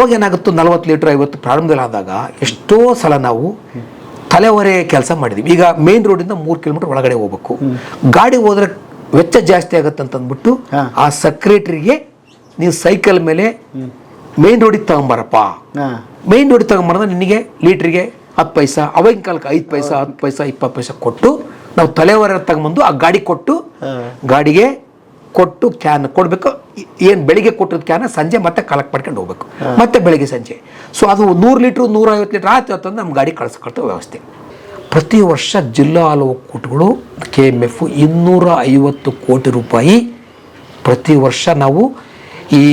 ಅವಾಗ ಏನಾಗುತ್ತೋ 40 ಲೀಟ್ರ್ 50 ಪ್ರಾರಂಭದಲ್ಲಿ ಆದಾಗ ಎಷ್ಟೋ ಸಲ ನಾವು ತಲೆವರೆ ಕೆಲಸ ಮಾಡಿದ್ವಿ. ಈಗ ಮೇನ್ ರೋಡಿಂದ 3 ಕಿಲೋಮೀಟರ್ ಒಳಗಡೆ ಹೋಗ್ಬೇಕು, ಗಾಡಿ ಹೋದ್ರೆ ವೆಚ್ಚ ಜಾಸ್ತಿ ಆಗುತ್ತೆ ಅಂತಂದ್ಬಿಟ್ಟು ಆ ಸೆಕ್ರೆಟರಿಗೆ ನೀವು ಸೈಕಲ್ ಮೇಲೆ ಮೇನ್ ರೋಡಿಗೆ ತಗೊಂಬರಪ್ಪ, ಮೇನ್ ರೋಡಿಗೆ ತಗೊಂಬರೋದು ನಿನಗೆ ಲೀಟ್ರಿಗೆ 10 ಪೈಸಾ, ಅವಾಗಿನ ಕಾಲಕ್ಕೆ 5 ಪೈಸಾ 10 ಪೈಸಾ 20 ಪೈಸಾ ಕೊಟ್ಟು ನಾವು ತಲೆವರೆ ತಗೊಂಬಂದು ಆ ಗಾಡಿ ಕೊಟ್ಟು ಗಾಡಿಗೆ ಕೊಟ್ಟು ಕ್ಯಾನ್ ಕೊಡಬೇಕು. ಏನು ಬೆಳಿಗ್ಗೆ ಕೊಟ್ಟಿರೋದು ಕ್ಯಾನ ಸಂಜೆ ಮತ್ತೆ ಕಲೆಕ್ಟ್ ಮಾಡ್ಕೊಂಡು ಹೋಗ್ಬೇಕು, ಮತ್ತೆ ಬೆಳಿಗ್ಗೆ ಸಂಜೆ. ಸೊ ಅದು 100 ಲೀಟ್ರು 150 ಲೀಟ್ರ್ ಆಯ್ತು ಅಂತಂದು ನಮ್ಮ ಗಾಡಿ ಕಳ್ಸ್ಕೊಳ್ತಾ ವ್ಯವಸ್ಥೆ. ಪ್ರತಿ ವರ್ಷ ಜಿಲ್ಲಾ ಹಾಲು ಒಕ್ಕೂಟಗಳು KMF 250 ಕೋಟಿ ರೂಪಾಯಿ ಪ್ರತಿ ವರ್ಷ ನಾವು ಈ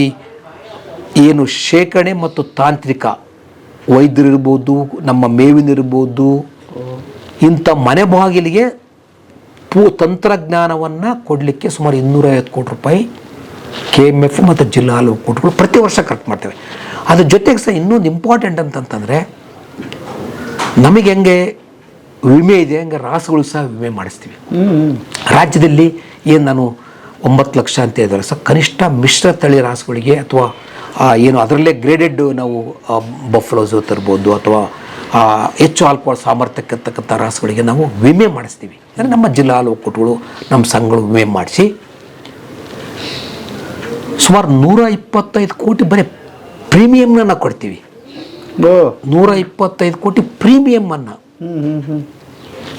ಏನು ಶೇಖರಣೆ ಮತ್ತು ತಾಂತ್ರಿಕ ವೈದ್ಯರಿರ್ಬೋದು, ನಮ್ಮ ಮೇವಿನಿರ್ಬೋದು, ಇಂಥ ಮನೆ ಬಾಗಿಲಿಗೆ ತಂತ್ರಜ್ಞಾನವನ್ನು ಕೊಡಲಿಕ್ಕೆ ಸುಮಾರು 250 ಕೋಟಿ ರೂಪಾಯಿ KMF ಮತ್ತು ಜಿಲ್ಲಾ ಹಾಲು ಒಕ್ಕೂಟಗಳು ಪ್ರತಿ ವರ್ಷ ಖರ್ಚು ಮಾಡ್ತೇವೆ. ಅದ್ರ ಜೊತೆಗೆ ಸಹ ಇನ್ನೊಂದು ಇಂಪಾರ್ಟೆಂಟ್ ಅಂತಂತಂದರೆ, ನಮಗೆ ಹೆಂಗೆ ವಿಮೆ ಇದೆ ಹಂಗೆ ರಾಸುಗಳು ಸಹ ವಿಮೆ ಮಾಡಿಸ್ತೀವಿ. ರಾಜ್ಯದಲ್ಲಿ ಏನು ನಾನು 9 ಲಕ್ಷ ಅಂತ ಇದ್ದಾರೆ ಸರ್, ಕನಿಷ್ಠ ಮಿಶ್ರ ತಳಿ ರಾಸುಗಳಿಗೆ ಅಥವಾ ಏನು ಅದರಲ್ಲೇ ಗ್ರೇಡೆಡ್ ನಾವು ಬಫ್ಲೋಸು ತರ್ಬೋದು ಅಥವಾ ಹೆಚ್ಚು ಹಾಲು ಸಾಮರ್ಥ್ಯಕ್ಕಂತಕ್ಕಂಥ ರಾಸುಗಳಿಗೆ ನಾವು ವಿಮೆ ಮಾಡಿಸ್ತೀವಿ. ಅಂದರೆ ನಮ್ಮ ಜಿಲ್ಲಾ ಹಾಲು ಒಕ್ಕೂಟಗಳು ನಮ್ಮ ಸಂಘಗಳು ವಿಮೆ ಮಾಡಿಸಿ ಸುಮಾರು 125 ಕೋಟಿ ಬರೀ ಪ್ರೀಮಿಯಮ್ನ ನಾವು ಕೊಡ್ತೀವಿ. 125 ಕೋಟಿ ಪ್ರೀಮಿಯಮನ್ನು.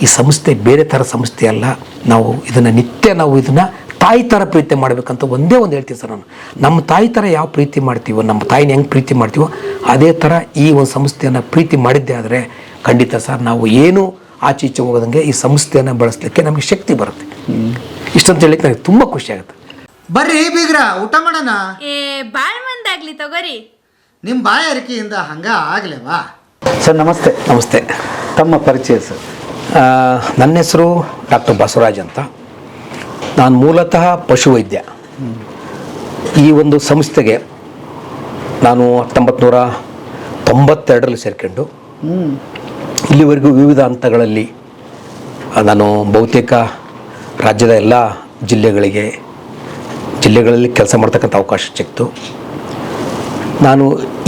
ಈ ಸಂಸ್ಥೆ ಬೇರೆ ಥರ ಸಂಸ್ಥೆ ಅಲ್ಲ. ನಾವು ಇದನ್ನು ನಿತ್ಯ ನಾವು ಇದನ್ನು ತಾಯಿ ಥರ ಪ್ರೀತಿ ಮಾಡಬೇಕಂತ ಒಂದೇ ಒಂದು ಹೇಳ್ತೀವಿ ಸರ್ ನಾನು. ನಮ್ಮ ತಾಯಿ ಥರ ಯಾವ ಪ್ರೀತಿ ಮಾಡ್ತೀವೋ, ನಮ್ಮ ತಾಯಿನ ಹೆಂಗೆ ಪ್ರೀತಿ ಮಾಡ್ತೀವೋ ಅದೇ ಥರ ಈ ಒಂದು ಸಂಸ್ಥೆಯನ್ನು ಪ್ರೀತಿ ಮಾಡಿದ್ದೆ ಆದರೆ ಖಂಡಿತ ಸರ್ ನಾವು ಏನು ಆಚೆ ಈಚೆ ಹೋಗೋದಂಗೆ ಈ ಸಂಸ್ಥೆಯನ್ನು ಬಳಸಲಿಕ್ಕೆ ನಮಗೆ ಶಕ್ತಿ ಬರುತ್ತೆ. ಇಷ್ಟಂತ ಹೇಳಿಕ್ಕೆ ನನಗೆ ತುಂಬ ಖುಷಿ ಆಗುತ್ತೆ. ಬರ್ರಿ ಬೀಗ್ರ, ಊಟ ಮಾಡೋಣ. ಬಾಳ್ ಮಂದಾಗ್ಲಿ ತಗೋರಿ. ನಿಮ್ಮ ಬಾಯಾರಿಕೆಯಿಂದ ಹಂಗ ಆಗ್ಲೇವಾ? ಸರ್ ನಮಸ್ತೆ. ನಮಸ್ತೆ. ತಮ್ಮ ಪರಿಚಯ ಸರ್? ನನ್ನ ಹೆಸರು ಡಾಕ್ಟರ್ ಬಸವರಾಜ್ ಅಂತ. ನಾನು ಮೂಲತಃ ಪಶುವೈದ್ಯ. ಈ ಒಂದು ಸಂಸ್ಥೆಗೆ ನಾನು 1992ರಲ್ಲಿ ಸೇರ್ಕೊಂಡು ಇಲ್ಲಿವರೆಗೂ ವಿವಿಧ ಹಂತಗಳಲ್ಲಿ ನಾನು ಬಹುತೇಕ ರಾಜ್ಯದ ಎಲ್ಲ ಜಿಲ್ಲೆಗಳಲ್ಲಿ ಕೆಲಸ ಮಾಡ್ತಕ್ಕಂಥ ಅವಕಾಶ ಸಿಕ್ತು. ನಾನು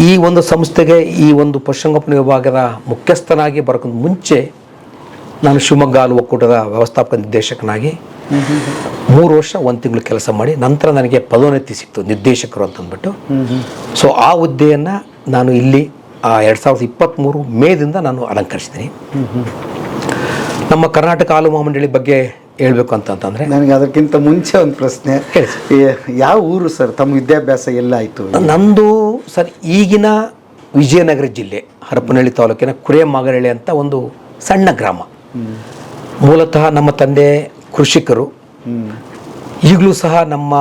ಈ ಒಂದು ಸಂಸ್ಥೆಗೆ ಈ ಒಂದು ಪಶುಸಂಗೋಪನಾ ವಿಭಾಗದ ಮುಖ್ಯಸ್ಥನಾಗಿ ಬರೋಕ್ಕಿಂತ ಮುಂಚೆ ನಾನು ಶಿವಮೊಗ್ಗ ಹಾಲು ಒಕ್ಕೂಟದ ವ್ಯವಸ್ಥಾಪಕ ನಿರ್ದೇಶಕನಾಗಿ 3 ವರ್ಷ 1 ತಿಂಗಳು ಕೆಲಸ ಮಾಡಿ ನಂತರ ನನಗೆ ಪದೋನ್ನತಿ ಸಿಕ್ತು, ನಿರ್ದೇಶಕರು ಅಂತಂದ್ಬಿಟ್ಟು. ಸೊ ಆ ಹುದ್ದೆಯನ್ನು ನಾನು ಇಲ್ಲಿ 2023 ಮೇದಿಂದ ನಾನು ಅಲಂಕರಿಸಿದ್ದೀನಿ. ನಮ್ಮ ಕರ್ನಾಟಕ ಹಾಲು ಮಹಾಮಂಡಳಿ ಬಗ್ಗೆ ಹೇಳ್ಬೇಕು ಅಂತಂದರೆ, ನನಗೆ ಅದಕ್ಕಿಂತ ಮುಂಚೆ ಒಂದು ಪ್ರಶ್ನೆ. ಯಾವ ಊರು ಸರ್? ತಮ್ಮ ವಿದ್ಯಾಭ್ಯಾಸ ಎಲ್ಲ ಆಯಿತು? ನಂದು ಸರ್ ಈಗಿನ ವಿಜಯನಗರ ಜಿಲ್ಲೆ ಹರಪನಹಳ್ಳಿ ತಾಲೂಕಿನ ಕುರೆಮಾಗನಹಳ್ಳಿ ಅಂತ ಒಂದು ಸಣ್ಣ ಗ್ರಾಮ. ಮೂಲತಃ ನಮ್ಮ ತಂದೆ ಕೃಷಿಕರು. ಈಗಲೂ ಸಹ ನಮ್ಮ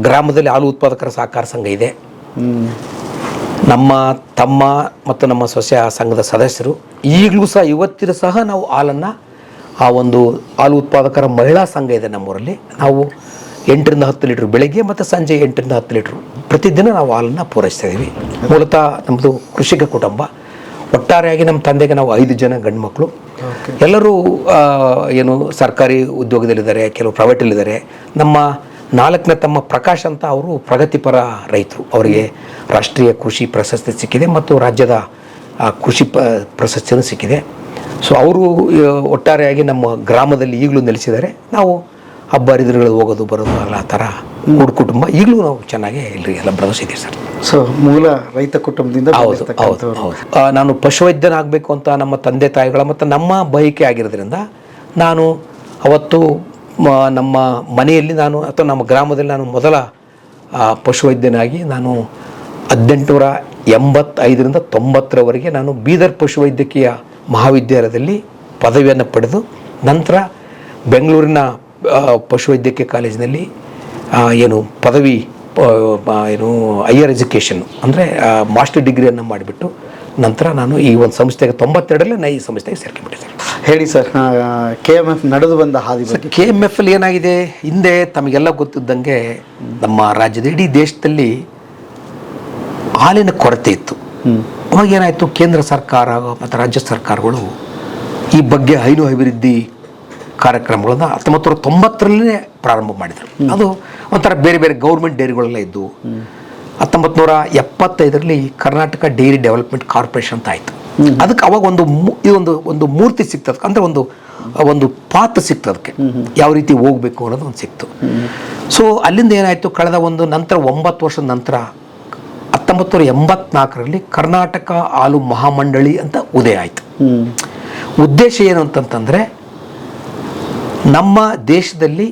ಗ್ರಾಮದಲ್ಲಿ ಹಾಲು ಉತ್ಪಾದಕರ ಸಹಕಾರ ಸಂಘ ಇದೆ. ನಮ್ಮ ತಮ್ಮ ಮತ್ತು ನಮ್ಮ ಸೊಸೆ ಆ ಸಂಘದ ಸದಸ್ಯರು. ಈಗಲೂ ಸಹ ಇವತ್ತಿನ ಸಹ ನಾವು ಹಾಲನ್ನು ಆ ಒಂದು ಹಾಲು ಉತ್ಪಾದಕರ ಮಹಿಳಾ ಸಂಘ ಇದೆ ನಮ್ಮೂರಲ್ಲಿ. ನಾವು 8ರಿಂದ 10 ಲೀಟ್ರ್ ಬೆಳಗ್ಗೆ ಮತ್ತು ಸಂಜೆ 8ರಿಂದ 10 ಲೀಟ್ರ್ ಪ್ರತಿದಿನ ನಾವು ಹಾಲನ್ನು ಪೂರೈಸ್ತಾ ಇದ್ದೀವಿ. ಮೂಲತಃ ನಮ್ಮದು ಕೃಷಿಕ ಕುಟುಂಬ. ಒಟ್ಟಾರೆಯಾಗಿ ನಮ್ಮ ತಂದೆಗೆ ನಾವು 5 ಜನ ಗಂಡು ಮಕ್ಕಳು. ಎಲ್ಲರೂ ಏನು ಸರ್ಕಾರಿ ಉದ್ಯೋಗದಲ್ಲಿದ್ದಾರೆ, ಕೆಲವು ಪ್ರೈವೇಟಲ್ಲಿದ್ದಾರೆ. ನಮ್ಮ 4ನೇ ತಮ್ಮ ಪ್ರಕಾಶ್ ಅಂತ ಅವರು ಪ್ರಗತಿಪರ ರೈತರು. ಅವರಿಗೆ ರಾಷ್ಟ್ರೀಯ ಕೃಷಿ ಪ್ರಶಸ್ತಿ ಸಿಕ್ಕಿದೆ ಮತ್ತು ರಾಜ್ಯದ ಕೃಷಿ ಪ್ರಶಸ್ತಿಯೂ ಸಿಕ್ಕಿದೆ. ಸೊ ಅವರು ಒಟ್ಟಾರೆಯಾಗಿ ನಮ್ಮ ಗ್ರಾಮದಲ್ಲಿ ಈಗಲೂ ನೆಲೆಸಿದ್ದಾರೆ. ನಾವು ಹಬ್ಬ ಹರಿದಿನಗಳು ಹೋಗೋದು ಬರೋದು ಎಲ್ಲ ಥರ ಕುಟುಂಬ ಈಗಲೂ ನಾವು ಚೆನ್ನಾಗಿ ಎಲ್ಲ ಬ್ರದರ್ಸಿದ್ದೀವಿ ಸರ್. ಸೊ ಮೂಲ ರೈತ ಕುಟುಂಬದಿಂದ? ಹೌದು. ನಾನು ಪಶುವೈದ್ಯನಾಗಬೇಕು ಅಂತ ನಮ್ಮ ತಂದೆ ತಾಯಿಗಳ ಮತ್ತು ನಮ್ಮ ಬಯಕೆ ಆಗಿರೋದ್ರಿಂದ ನಾನು ಅವತ್ತು ನಮ್ಮ ಮನೆಯಲ್ಲಿ ಅಥವಾ ನಮ್ಮ ಗ್ರಾಮದಲ್ಲಿ ನಾನು ಮೊದಲ ಪಶುವೈದ್ಯನಾಗಿ ನಾನು 1885ರಿಂದ 90ರವರೆಗೆ ನಾನು ಬೀದರ್ ಪಶುವೈದ್ಯಕೀಯ ಮಹಾವಿದ್ಯಾಲಯದಲ್ಲಿ ಪದವಿಯನ್ನು ಪಡೆದು ನಂತರ ಬೆಂಗಳೂರಿನ ಪಶುವೈದ್ಯಕೀಯ ಕಾಲೇಜಿನಲ್ಲಿ ಪದವಿ ಹೈಯರ್ ಎಜುಕೇಷನ್ ಅಂದರೆ ಮಾಸ್ಟರ್ ಡಿಗ್ರಿಯನ್ನು ಮಾಡಿಬಿಟ್ಟು ನಂತರ ನಾನು ಈ ಒಂದು ಸಂಸ್ಥೆಗೆ 92ರಲ್ಲಿ ನಾನು ಈ ಸಂಸ್ಥೆಗೆ ಸೇರ್ಕೊಂಡ್ಬಿಟ್ಟಿದ್ದೆ. ಹೇಳಿ ಸರ್, KMF ನಡೆದು ಬಂದ ಹಾದಿ ಬಗ್ಗೆ. KMF ಅಲ್ಲಿ ಏನಾಗಿದೆ, ಹಿಂದೆ ತಮಗೆಲ್ಲ ಗೊತ್ತಿದ್ದಂಗೆ ನಮ್ಮ ರಾಜ್ಯದ ಇಡೀ ದೇಶದಲ್ಲಿ ಹಾಲಿನ ಕೊರತೆ ಇತ್ತು. ಅವಾಗ ಏನಾಯಿತು, ಕೇಂದ್ರ ಸರ್ಕಾರ ಮತ್ತು ರಾಜ್ಯ ಸರ್ಕಾರಗಳು ಈ ಬಗ್ಗೆ ಹೈನು ಅಭಿವೃದ್ಧಿ ಕಾರ್ಯಕ್ರಮಗಳನ್ನು 1990ರಲ್ಲೇ ಪ್ರಾರಂಭ ಮಾಡಿದರು. ಅದು ಒಂಥರ ಬೇರೆ ಬೇರೆ ಗೌರ್ಮೆಂಟ್ ಡೈರಿಗಳೆಲ್ಲ ಇದ್ದವು. 1975ರಲ್ಲಿ ಕರ್ನಾಟಕ ಡೈರಿ ಡೆವಲಪ್ಮೆಂಟ್ ಕಾರ್ಪೊರೇಷನ್ ಅಂತ ಆಯಿತು. ಅದಕ್ಕೆ ಅವಾಗ ಒಂದು ಮೂರ್ತಿ ಸಿಗ್ತದೆ, ಅಂದರೆ ಒಂದು ಪಾತ್ ಸಿಕ್ತು, ಅದಕ್ಕೆ ಯಾವ ರೀತಿ ಹೋಗಬೇಕು ಅನ್ನೋದು ಒಂದು ಸಿಕ್ತು. ಸೊ ಅಲ್ಲಿಂದ ಏನಾಯಿತು, ಕಳೆದ ನಂತರ 9 ವರ್ಷದ ನಂತರ 1984ರಲ್ಲಿ ಕರ್ನಾಟಕ ಹಾಲು ಮಹಾಮಂಡಳಿ ಅಂತ ಉದಯ ಆಯಿತು. ಉದ್ದೇಶ ಏನು ಅಂತಂತಂದರೆ, ನಮ್ಮ ದೇಶದಲ್ಲಿ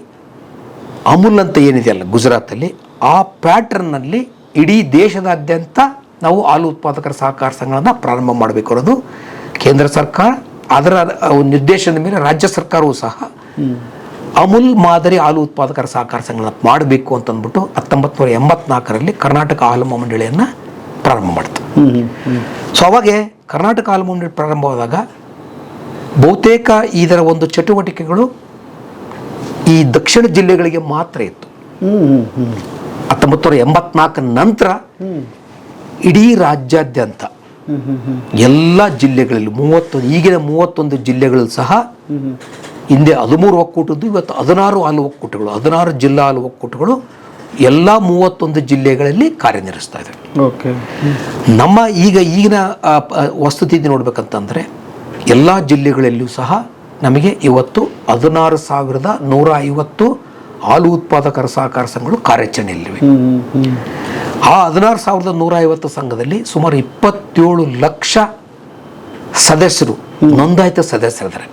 ಅಮೂಲ್ ಅಂತ ಏನಿದೆಯಲ್ಲ ಗುಜರಾತಲ್ಲಿ, ಆ ಪ್ಯಾಟರ್ನಲ್ಲಿ ಇಡೀ ದೇಶದಾದ್ಯಂತ ನಾವು ಹಾಲು ಉತ್ಪಾದಕರ ಸಹಕಾರ ಸಂಘಗಳನ್ನು ಪ್ರಾರಂಭ ಮಾಡಬೇಕು ಅನ್ನೋದು ಕೇಂದ್ರ ಸರ್ಕಾರ. ಅದರ ನಿರ್ದೇಶನದ ಮೇಲೆ ರಾಜ್ಯ ಸರ್ಕಾರವೂ ಸಹ ಅಮೂಲ್ ಮಾದರಿ ಹಾಲು ಉತ್ಪಾದಕರ ಸಹಕಾರ ಸಂಘಗಳನ್ನು ಮಾಡಬೇಕು ಅಂತಂದ್ಬಿಟ್ಟು 1984ರಲ್ಲಿ ಕರ್ನಾಟಕ ಹಾಲು ಮಂಡಳಿಯನ್ನು ಪ್ರಾರಂಭ ಮಾಡ್ತು. ಸೊ ಅವಾಗೆ ಕರ್ನಾಟಕ ಹಾಲು ಮಂಡಳಿ ಪ್ರಾರಂಭವಾದಾಗ ಬಹುತೇಕ ಇದರ ಒಂದು ಚಟುವಟಿಕೆಗಳು ಈ ದಕ್ಷಿಣ ಜಿಲ್ಲೆಗಳಿಗೆ ಮಾತ್ರ ಇತ್ತು. 1984 ನಂತರ ಇಡೀ ರಾಜ್ಯಾದ್ಯಂತ ಎಲ್ಲ ಜಿಲ್ಲೆಗಳಲ್ಲಿ ಈಗಿನ 31 ಜಿಲ್ಲೆಗಳಲ್ಲಿ ಸಹ ಹಿಂದೆ 13 ಒಕ್ಕೂಟದ್ದು, ಇವತ್ತು 16 ಹಾಲು ಒಕ್ಕೂಟಗಳು, 16 ಜಿಲ್ಲಾ ಹಾಲು ಒಕ್ಕೂಟಗಳು ಎಲ್ಲ 31 ಜಿಲ್ಲೆಗಳಲ್ಲಿ ಕಾರ್ಯನಿರ್ವಹಿಸ್ತಾ ಇದೆ. ನಮ್ಮ ಈಗಿನ ವಸ್ತುಸ್ಥಿತಿ ನೋಡ್ಬೇಕಂತಂದರೆ ಎಲ್ಲ ಜಿಲ್ಲೆಗಳಲ್ಲಿಯೂ ಸಹ ನಮಗೆ ಇವತ್ತು 16,150 ಹಾಲು ಉತ್ಪಾದಕರ ಸಹಕಾರ ಸಂಘಗಳು ಕಾರ್ಯಾಚರಣೆಯಲ್ಲಿವೆ. ಆ 16,150 ಸಂಘದಲ್ಲಿ ಸುಮಾರು 27 ಲಕ್ಷ ಸದಸ್ಯರು, ನೋಂದಾಯಿತ ಸದಸ್ಯರಿದ್ದಾರೆ.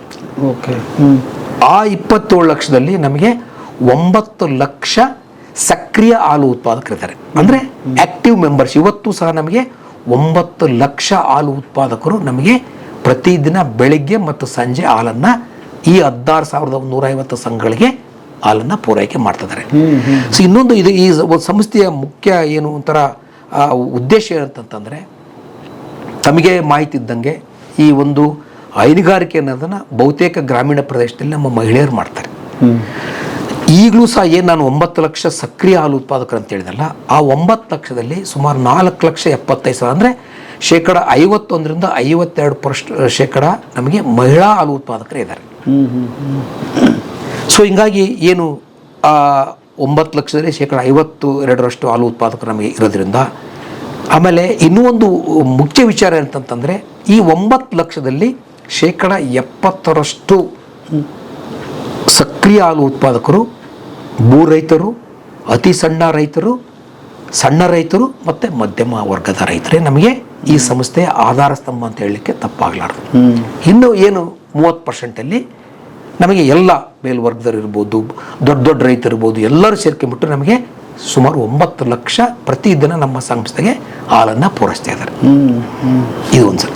ಆ 27 ಲಕ್ಷದಲ್ಲಿ ನಮಗೆ 9 ಲಕ್ಷ ಸಕ್ರಿಯ ಹಾಲು ಉತ್ಪಾದಕರಿದ್ದಾರೆ, ಅಂದರೆ ಆಕ್ಟಿವ್ ಮೆಂಬರ್ಸ್. ಇವತ್ತು ಸಹ ನಮಗೆ 9 ಲಕ್ಷ ಹಾಲು ಉತ್ಪಾದಕರು ನಮಗೆ ಪ್ರತಿದಿನ ಬೆಳಿಗ್ಗೆ ಮತ್ತು ಸಂಜೆ ಹಾಲನ್ನು ಈ 16,150 ಸಂಘಗಳಿಗೆ ಹಾಲನ್ನು ಪೂರೈಕೆ ಮಾಡ್ತಿದ್ದಾರೆ. ಸೊ ಇನ್ನೊಂದು ಈ ಸಂಸ್ಥೆಯ ಮುಖ್ಯ ಏನು ಒಂಥರ ಉದ್ದೇಶ ಏನಂತಂದರೆ, ತಮಗೆ ಮಾಹಿತಿ ಇದ್ದಂಗೆ ಈ ಒಂದು ಹೈನುಗಾರಿಕೆ ಅನ್ನೋದನ್ನು ಬಹುತೇಕ ಗ್ರಾಮೀಣ ಪ್ರದೇಶದಲ್ಲಿ ನಮ್ಮ ಮಹಿಳೆಯರು ಮಾಡ್ತಾರೆ. ಈಗಲೂ ಸಹ ಏನು ನಾನು 9 ಲಕ್ಷ ಸಕ್ರಿಯ ಹಾಲು ಉತ್ಪಾದಕರು ಅಂತ ಹೇಳಿದಲ್ಲ, ಆ 9 ಲಕ್ಷದಲ್ಲಿ ಸುಮಾರು 4,75,000 ಅಂದರೆ 51% 52% ನಮಗೆ ಮಹಿಳಾ ಹಾಲು ಉತ್ಪಾದಕರೇ ಇದ್ದಾರೆ. ಸೊ ಹಿಂಗಾಗಿ ಏನು 9 ಲಕ್ಷದಲ್ಲಿ 52% ಹಾಲು ಉತ್ಪಾದಕರು ನಮಗೆ ಇರೋದ್ರಿಂದ, ಆಮೇಲೆ ಇನ್ನೂ ಒಂದು ಮುಖ್ಯ ವಿಚಾರ ಅಂತಂತಂದರೆ, ಈ 9 ಲಕ್ಷದಲ್ಲಿ 70% ಸಕ್ರಿಯ ಹಾಲು ಉತ್ಪಾದಕರು ಭೂ ರೈತರು, ಅತಿ ಸಣ್ಣ ರೈತರು ಮತ್ತು ಮಧ್ಯಮ ವರ್ಗದ ರೈತರೇ ನಮಗೆ ಈ ಸಂಸ್ಥೆಯ ಆಧಾರ ಸ್ತಂಭ ಅಂತ ಹೇಳಲಿಕ್ಕೆ ತಪ್ಪಾಗಲಾರದು. ಇನ್ನು ಏನು 30% ನಮಗೆ ಎಲ್ಲ ಮೇಲ್ವರ್ಗದವರು ಇರ್ಬೋದು, ದೊಡ್ಡ ರೈತರು ಇರ್ಬೋದು, ಎಲ್ಲರೂ ಸೇರ್ಕೊಂಡ್ಬಿಟ್ಟು ನಮಗೆ ಸುಮಾರು 9 ಲಕ್ಷ ಪ್ರತಿದಿನ ನಮ್ಮ ಸಂಸ್ಥೆಗೆ ಹಾಲನ್ನು ಪೂರೈಸ್ತಾ ಇದ್ದಾರೆ. ಇದು ಒಂದು ಸಲ.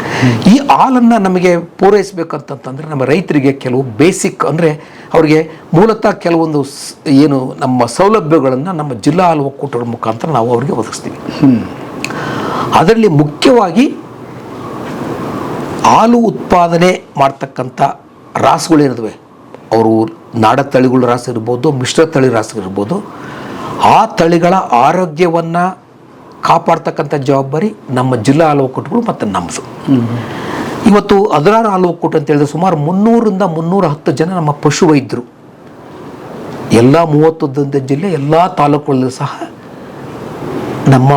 ಈ ಹಾಲನ್ನು ನಮಗೆ ಪೂರೈಸಬೇಕಂತಂದರೆ ನಮ್ಮ ರೈತರಿಗೆ ಕೆಲವು ಬೇಸಿಕ್, ಅಂದರೆ ಅವರಿಗೆ ಮೂಲತಃ ಕೆಲವೊಂದು ಏನು ನಮ್ಮ ಸೌಲಭ್ಯಗಳನ್ನು ನಮ್ಮ ಜಿಲ್ಲಾ ಹಾಲು ಒಕ್ಕೂಟಗಳ ಮುಖಾಂತರ ನಾವು ಅವರಿಗೆ ಒದಗಿಸ್ತೀವಿ. ಅದರಲ್ಲಿ ಮುಖ್ಯವಾಗಿ ಹಾಲು ಉತ್ಪಾದನೆ ಮಾಡ್ತಕ್ಕಂಥ ರಾಸುಗಳೇನಿವೆ, ಅವರು ನಾಡ ತಳಿಗಳ ರಾಸು ಇರ್ಬೋದು, ಮಿಶ್ರ ತಳಿ ರಾಸು ಇರ್ಬೋದು, ಆ ತಳಿಗಳ ಆರೋಗ್ಯವನ್ನು ಕಾಪಾಡ್ತಕ್ಕಂಥ ಜವಾಬ್ದಾರಿ ನಮ್ಮ ಜಿಲ್ಲಾ ಹಾಲು ಒಕ್ಕೂಟಗಳು ಮತ್ತು ನಮ್ಮದು. ಇವತ್ತು 16 ಹಾಲು ಒಕ್ಕೂಟ ಅಂತ ಹೇಳಿದ್ರೆ ಸುಮಾರು 300ರಿಂದ 310 ಜನ ನಮ್ಮ ಪಶು ವೈದ್ಯರು ಎಲ್ಲ 31 ಜಿಲ್ಲೆ ಎಲ್ಲ ತಾಲೂಕುಗಳಲ್ಲೂ ಸಹ ನಮ್ಮ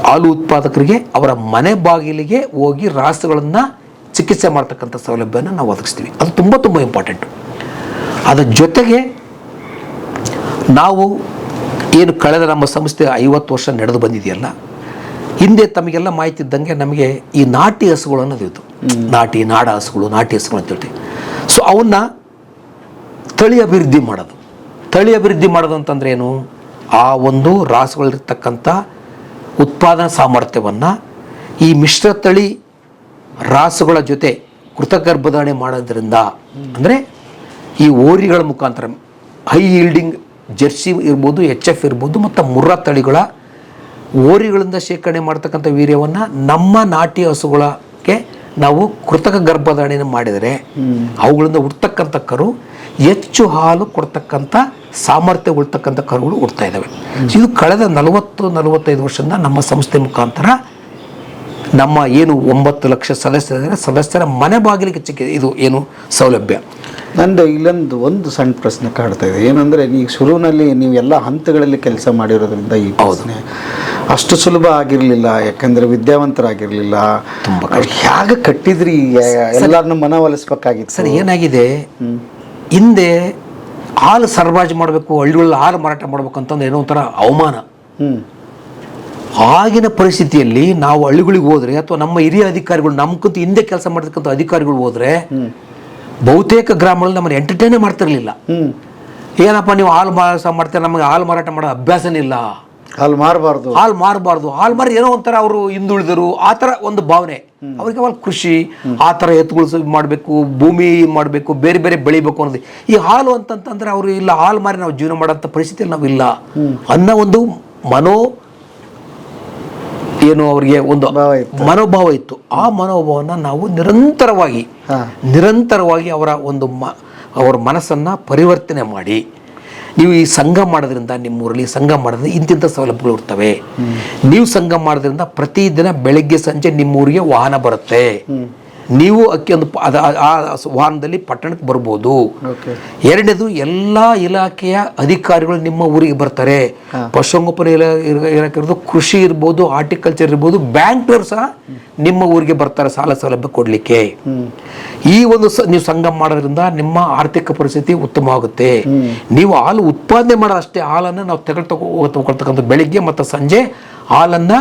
ಹಾಲು ಉತ್ಪಾದಕರಿಗೆ ಅವರ ಮನೆ ಬಾಗಿಲಿಗೆ ಹೋಗಿ ರಾಸುಗಳನ್ನು ಚಿಕಿತ್ಸೆ ಮಾಡ್ತಕ್ಕಂಥ ಸೌಲಭ್ಯನ ನಾವು ಒದಗಿಸ್ತೀವಿ. ಅದು ತುಂಬ ಇಂಪಾರ್ಟೆಂಟು. ಅದರ ಜೊತೆಗೆ ನಾವು ಏನು ಕಳೆದ ನಮ್ಮ ಸಂಸ್ಥೆ 50 ವರ್ಷ ನಡೆದು ಬಂದಿದೆಯಲ್ಲ, ಹಿಂದೆ ತಮಗೆಲ್ಲ ಮಾಹಿತಿ ಇದ್ದಂಗೆ ನಮಗೆ ಈ ನಾಟಿ ಹಸುಗಳು ಅನ್ನೋದು ಇತ್ತು. ನಾಡ ಹಸುಗಳು ಅಂತ ಹೇಳ್ತೀವಿ. ಸೊ ಅವನ್ನ ತಳಿ ಅಭಿವೃದ್ಧಿ ಮಾಡೋದು ಅಂತಂದ್ರೆ ಏನು, ಆ ಒಂದು ರಾಸುಗಳಿರ್ತಕ್ಕಂಥ ಉತ್ಪಾದನಾ ಸಾಮರ್ಥ್ಯವನ್ನು ಈ ಮಿಶ್ರ ತಳಿ ರಾಸುಗಳ ಜೊತೆ ಕೃತಕ ಗರ್ಭಧಾರಣೆ ಮಾಡೋದ್ರಿಂದ, ಅಂದರೆ ಈ ಓರಿಗಳ ಮುಖಾಂತರ ಹೈ ಈಲ್ಡಿಂಗ್ ಜರ್ಸಿ ಇರ್ಬೋದು, HF ಇರ್ಬೋದು, ಮತ್ತು ಮುರ್ರಾ ತಳಿಗಳ ಓರಿಗಳಿಂದ ಶೇಖರಣೆ ಮಾಡ್ತಕ್ಕಂಥ ವೀರ್ಯವನ್ನು ನಮ್ಮ ನಾಟಿ ಹಸುಗಳಿಗೆ ನಾವು ಕೃತಕ ಗರ್ಭಧಾರಣೆಯನ್ನು ಮಾಡಿದರೆ ಅವುಗಳಿಂದ ಹುಡ್ತಕ್ಕಂಥ ಕರು ಹೆಚ್ಚು ಹಾಲು ಕೊಡ್ತಕ್ಕಂಥ ಸಾಮರ್ಥ್ಯ ಉಳ್ತಕ್ಕಂಥ ಕರುಗಳು ಹುಡ್ತಾ ಇದ್ದಾವೆ. ಇದು ಕಳೆದ 40-45 ವರ್ಷದಿಂದ ನಮ್ಮ ಸಂಸ್ಥೆ ಮುಖಾಂತರ ನಮ್ಮ ಏನು 9 ಲಕ್ಷ ಸದಸ್ಯರ ಮನೆ ಬಾಗಿಲಿಗೆ ಇದು ಏನು ಸೌಲಭ್ಯ. ನಂದು ಒಂದು ಸಣ್ಣ ಪ್ರಶ್ನೆ ಕಾಡ್ತಾ ಇದೆ. ಏನಂದರೆ ನೀವು ಶುರುವಿನಲ್ಲಿ ನೀವು ಎಲ್ಲ ಹಂತಗಳಲ್ಲಿ ಕೆಲಸ ಮಾಡಿರೋದ್ರಿಂದ ಈ ಪ್ರಶ್ನೆ ಅಷ್ಟು ಸುಲಭ ಆಗಿರ್ಲಿಲ್ಲ, ಯಾಕಂದ್ರೆ ವಿದ್ಯಾವಂತರಾಗಿರ್ಲಿಲ್ಲ. ಹೇಗೆ ಕಟ್ಟಿದ್ರಿ? ಎಲ್ಲಾರನ್ನು ಮನವೊಲಿಸ್ಬೇಕಾಗಿತ್ತು. ಸರ್ ಏನಾಗಿದೆ, ಹಿಂದೆ ಹಾಲು ಸರಬರಾಜು ಮಾಡಬೇಕು, ಹಳ್ಳಿಗಳಲ್ಲಿ ಹಾಲು ಮಾರಾಟ ಮಾಡ್ಬೇಕು ಅಂತಂದ್ರೆ ಏನೋ ಒಂಥರ ಅವಮಾನ. ಆಗಿನ ಪರಿಸ್ಥಿತಿಯಲ್ಲಿ ನಾವು ಹಳ್ಳಿಗಳಿಗೆ ಹೋದ್ರೆ ಅಥವಾ ನಮ್ಮ ಹಿರಿಯ ಅಧಿಕಾರಿಗಳು ನಮ್ಗಿಂತ ಹಿಂದೆ ಕೆಲಸ ಮಾಡ್ತಕ್ಕಂಥ ಅಧಿಕಾರಿಗಳು ಹೋದ್ರೆ ಬಹುತೇಕ ಗ್ರಾಮಗಳಲ್ಲಿ ನಮ್ಮನ್ನು ಎಂಟರ್ಟೈನೇ ಮಾಡ್ತಿರ್ಲಿಲ್ಲ. ಏನಪ್ಪ ನೀವು ಹಾಲು ಮಾಡ್ತಾರೆ, ನಮಗೆ ಹಾಲು ಮಾರಾಟ ಮಾಡೋ ಅಭ್ಯಾಸನೇ ಇಲ್ಲ, ಹಾಲು ಮಾರಬಾರ್ದು, ಹಾಲು ಮಾರಿ ಏನೋ ಒಂಥರ ಅವರು ಹಿಂದುಳಿದರು ಆ ಥರ ಒಂದು ಭಾವನೆ ಅವ್ರಿಗೆ. ಅವಾಗ ಕೃಷಿ ಆ ಥರ ಎತ್ತುಗಳು ಮಾಡಬೇಕು, ಭೂಮಿ ಮಾಡಬೇಕು, ಬೇರೆ ಬೇರೆ ಬೆಳಿಬೇಕು ಅನ್ನೋದು. ಈ ಹಾಲು ಅಂತಂತಂದ್ರೆ ಅವರು ಇಲ್ಲ, ಹಾಲು ಮಾರಿ ನಾವು ಜೀವನ ಮಾಡೋಂಥ ಪರಿಸ್ಥಿತಿಯಲ್ಲಿ ನಾವು ಇಲ್ಲ ಅನ್ನೋ ಒಂದು ಏನು ಅವರಿಗೆ ಒಂದು ಮನೋಭಾವ ಇತ್ತು. ಆ ಮನೋಭಾವನ ನಾವು ನಿರಂತರವಾಗಿ ಅವರ ಮನಸ್ಸನ್ನು ಪರಿವರ್ತನೆ ಮಾಡಿ, ನೀವು ಈ ಸಂಘ ಮಾಡೋದ್ರಿಂದ ನಿಮ್ಮೂರಲ್ಲಿ ಸಂಘ ಮಾಡೋದ್ರಿಂದ ಇಂತಿಂಥ ಸೌಲಭ್ಯಗಳು ಇರ್ತವೆ. ನೀವು ಸಂಘ ಮಾಡೋದ್ರಿಂದ ಪ್ರತಿದಿನ ಬೆಳಗ್ಗೆ ಸಂಜೆ ನಿಮ್ಮೂರಿಗೆ ವಾಹನ ಬರುತ್ತೆ, ನೀವು ಒಂದು ಆ ವಾಹನದಲ್ಲಿ ಪಟ್ಟಣಕ್ಕೆ ಬರ್ಬೋದು. ಎರಡನೇದು ಎಲ್ಲ ಇಲಾಖೆಯ ಅಧಿಕಾರಿಗಳು ನಿಮ್ಮ ಊರಿಗೆ ಬರ್ತಾರೆ. ಪಶುಸಂಗೋಪನೆ ಇಲಾಖೆ ಇರ್ಬೋದು, ಕೃಷಿ ಇರ್ಬೋದು, ಹಾರ್ಟಿಕಲ್ಚರ್ ಇರ್ಬೋದು, ಬ್ಯಾಂಕ್ನವರು ಸಹ ನಿಮ್ಮ ಊರಿಗೆ ಬರ್ತಾರೆ ಸಾಲ ಸೌಲಭ್ಯ ಕೊಡ್ಲಿಕ್ಕೆ. ಈ ಒಂದು ನೀವು ಸಂಘ ಮಾಡೋದ್ರಿಂದ ನಿಮ್ಮ ಆರ್ಥಿಕ ಪರಿಸ್ಥಿತಿ ಉತ್ತಮವಾಗುತ್ತೆ. ನೀವು ಹಾಲು ಉತ್ಪಾದನೆ ಮಾಡೋದಷ್ಟೇ, ಹಾಲನ್ನು ನಾವು ತಗೊಳ್ತಕ್ಕಂಥ ಬೆಳಿಗ್ಗೆ ಮತ್ತು ಸಂಜೆ ಹಾಲನ್ನು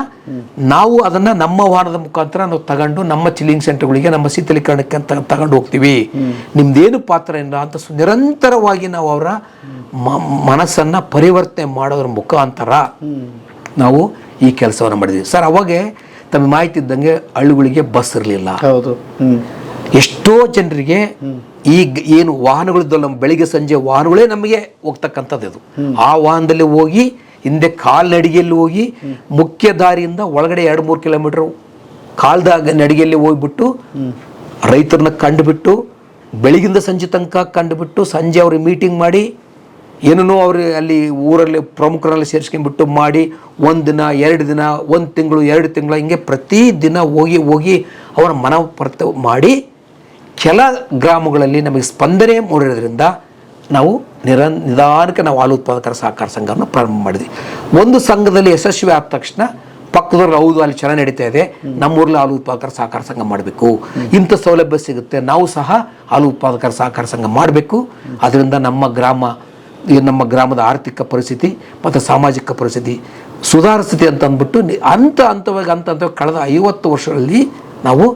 ನಾವು ಅದನ್ನು ನಮ್ಮ ವಾಹನದ ಮುಖಾಂತರ ನಾವು ತಗೊಂಡು ನಮ್ಮ ಚಿಲ್ಲಿಂಗ್ ಸೆಂಟರ್ಗಳಿಗೆ, ನಮ್ಮ ಶೀತಲೀಕರಣಕ್ಕೆ ಅಂತ ತಗೊಂಡು ಹೋಗ್ತೀವಿ. ನಿಮ್ದೇನು ಪಾತ್ರ ಇಲ್ಲ ಅಂತ ನಿರಂತರವಾಗಿ ನಾವು ಅವರ ಮನಸ್ಸನ್ನು ಪರಿವರ್ತನೆ ಮಾಡೋದ್ರ ಮುಖಾಂತರ ನಾವು ಈ ಕೆಲಸವನ್ನು ಮಾಡಿದ್ವಿ ಸರ್. ಅವಾಗೆ ತಮ್ಮ ಮಾಹಿತಿ ಇದ್ದಂಗೆ ಹಳ್ಳಿಗಳಿಗೆ ಬಸ್ ಇರಲಿಲ್ಲ. ಎಷ್ಟೋ ಜನರಿಗೆ ಈಗ ಏನು ವಾಹನಗಳಿದ್ದಲ್ಲ, ನಮ್ಮ ಬೆಳಿಗ್ಗೆ ಸಂಜೆ ವಾಹನಗಳೇ ನಮಗೆ ಹೋಗ್ತಕ್ಕಂಥದ್ದು. ಇದು ಆ ವಾಹನದಲ್ಲಿ ಹೋಗಿ ಹಿಂದೆ ಕಾಲ್ನಡಿಗೆಯಲ್ಲಿ ಹೋಗಿ ಮುಖ್ಯ ದಾರಿಯಿಂದ ಒಳಗಡೆ 2-3 ಕಿಲೋಮೀಟರ್ ಕಾಲ್ದಾಗ ನಡಿಗೆಯಲ್ಲಿ ಹೋಗ್ಬಿಟ್ಟು ರೈತರನ್ನ ಕಂಡುಬಿಟ್ಟು ಬೆಳಗಿಂದ ಸಂಜೆ ತನಕ ಕಂಡುಬಿಟ್ಟು ಸಂಜೆ ಅವ್ರಿಗೆ ಮೀಟಿಂಗ್ ಮಾಡಿ ಏನೇನೋ ಅವರು ಅಲ್ಲಿ ಊರಲ್ಲಿ ಪ್ರಮುಖರಲ್ಲಿ ಸೇರಿಸ್ಕೊಂಡ್ಬಿಟ್ಟು ಮಾಡಿ 1 ದಿನ 2 ದಿನ 1 ತಿಂಗಳು 2 ತಿಂಗಳು ಹಿಂಗೆ ಪ್ರತಿ ದಿನ ಹೋಗಿ ಅವರ ಮನವರ್ತ ಮಾಡಿ ಕೆಲ ಗ್ರಾಮಗಳಲ್ಲಿ ನಮಗೆ ಸ್ಪಂದನೆ ಮೂಡಿರೋದ್ರಿಂದ ನಾವು ನಿಧಾನಕ್ಕೆ ನಾವು ಹಾಲು ಉತ್ಪಾದಕರ ಸಹಕಾರ ಸಂಘವನ್ನು ಪ್ರಾರಂಭ ಮಾಡಿದ್ವಿ. ಒಂದು ಸಂಘದಲ್ಲಿ ಯಶಸ್ವಿ ಆದ ತಕ್ಷಣ ಪಕ್ಕದವ್ರು ಹೌದು ಅಲ್ಲಿ ಚೆನ್ನಾಗಿ ನಡೀತಾ ಇದೆ, ನಮ್ಮೂರಲ್ಲಿ ಹಾಲು ಉತ್ಪಾದಕರ ಸಹಕಾರ ಸಂಘ ಮಾಡಬೇಕು, ಇಂಥ ಸೌಲಭ್ಯ ಸಿಗುತ್ತೆ, ನಾವು ಸಹ ಹಾಲು ಉತ್ಪಾದಕರ ಸಹಕಾರ ಸಂಘ ಮಾಡಬೇಕು. ಅದರಿಂದ ನಮ್ಮ ಗ್ರಾಮದ ಆರ್ಥಿಕ ಪರಿಸ್ಥಿತಿ ಮತ್ತು ಸಾಮಾಜಿಕ ಪರಿಸ್ಥಿತಿ ಸುಧಾರಿಸ್ತಿದೆ ಅಂತ ಅಂದ್ಬಿಟ್ಟು ಹಂತವಾಗಿ ಕಳೆದ 50 ವರ್ಷಗಳಲ್ಲಿ ನಾವು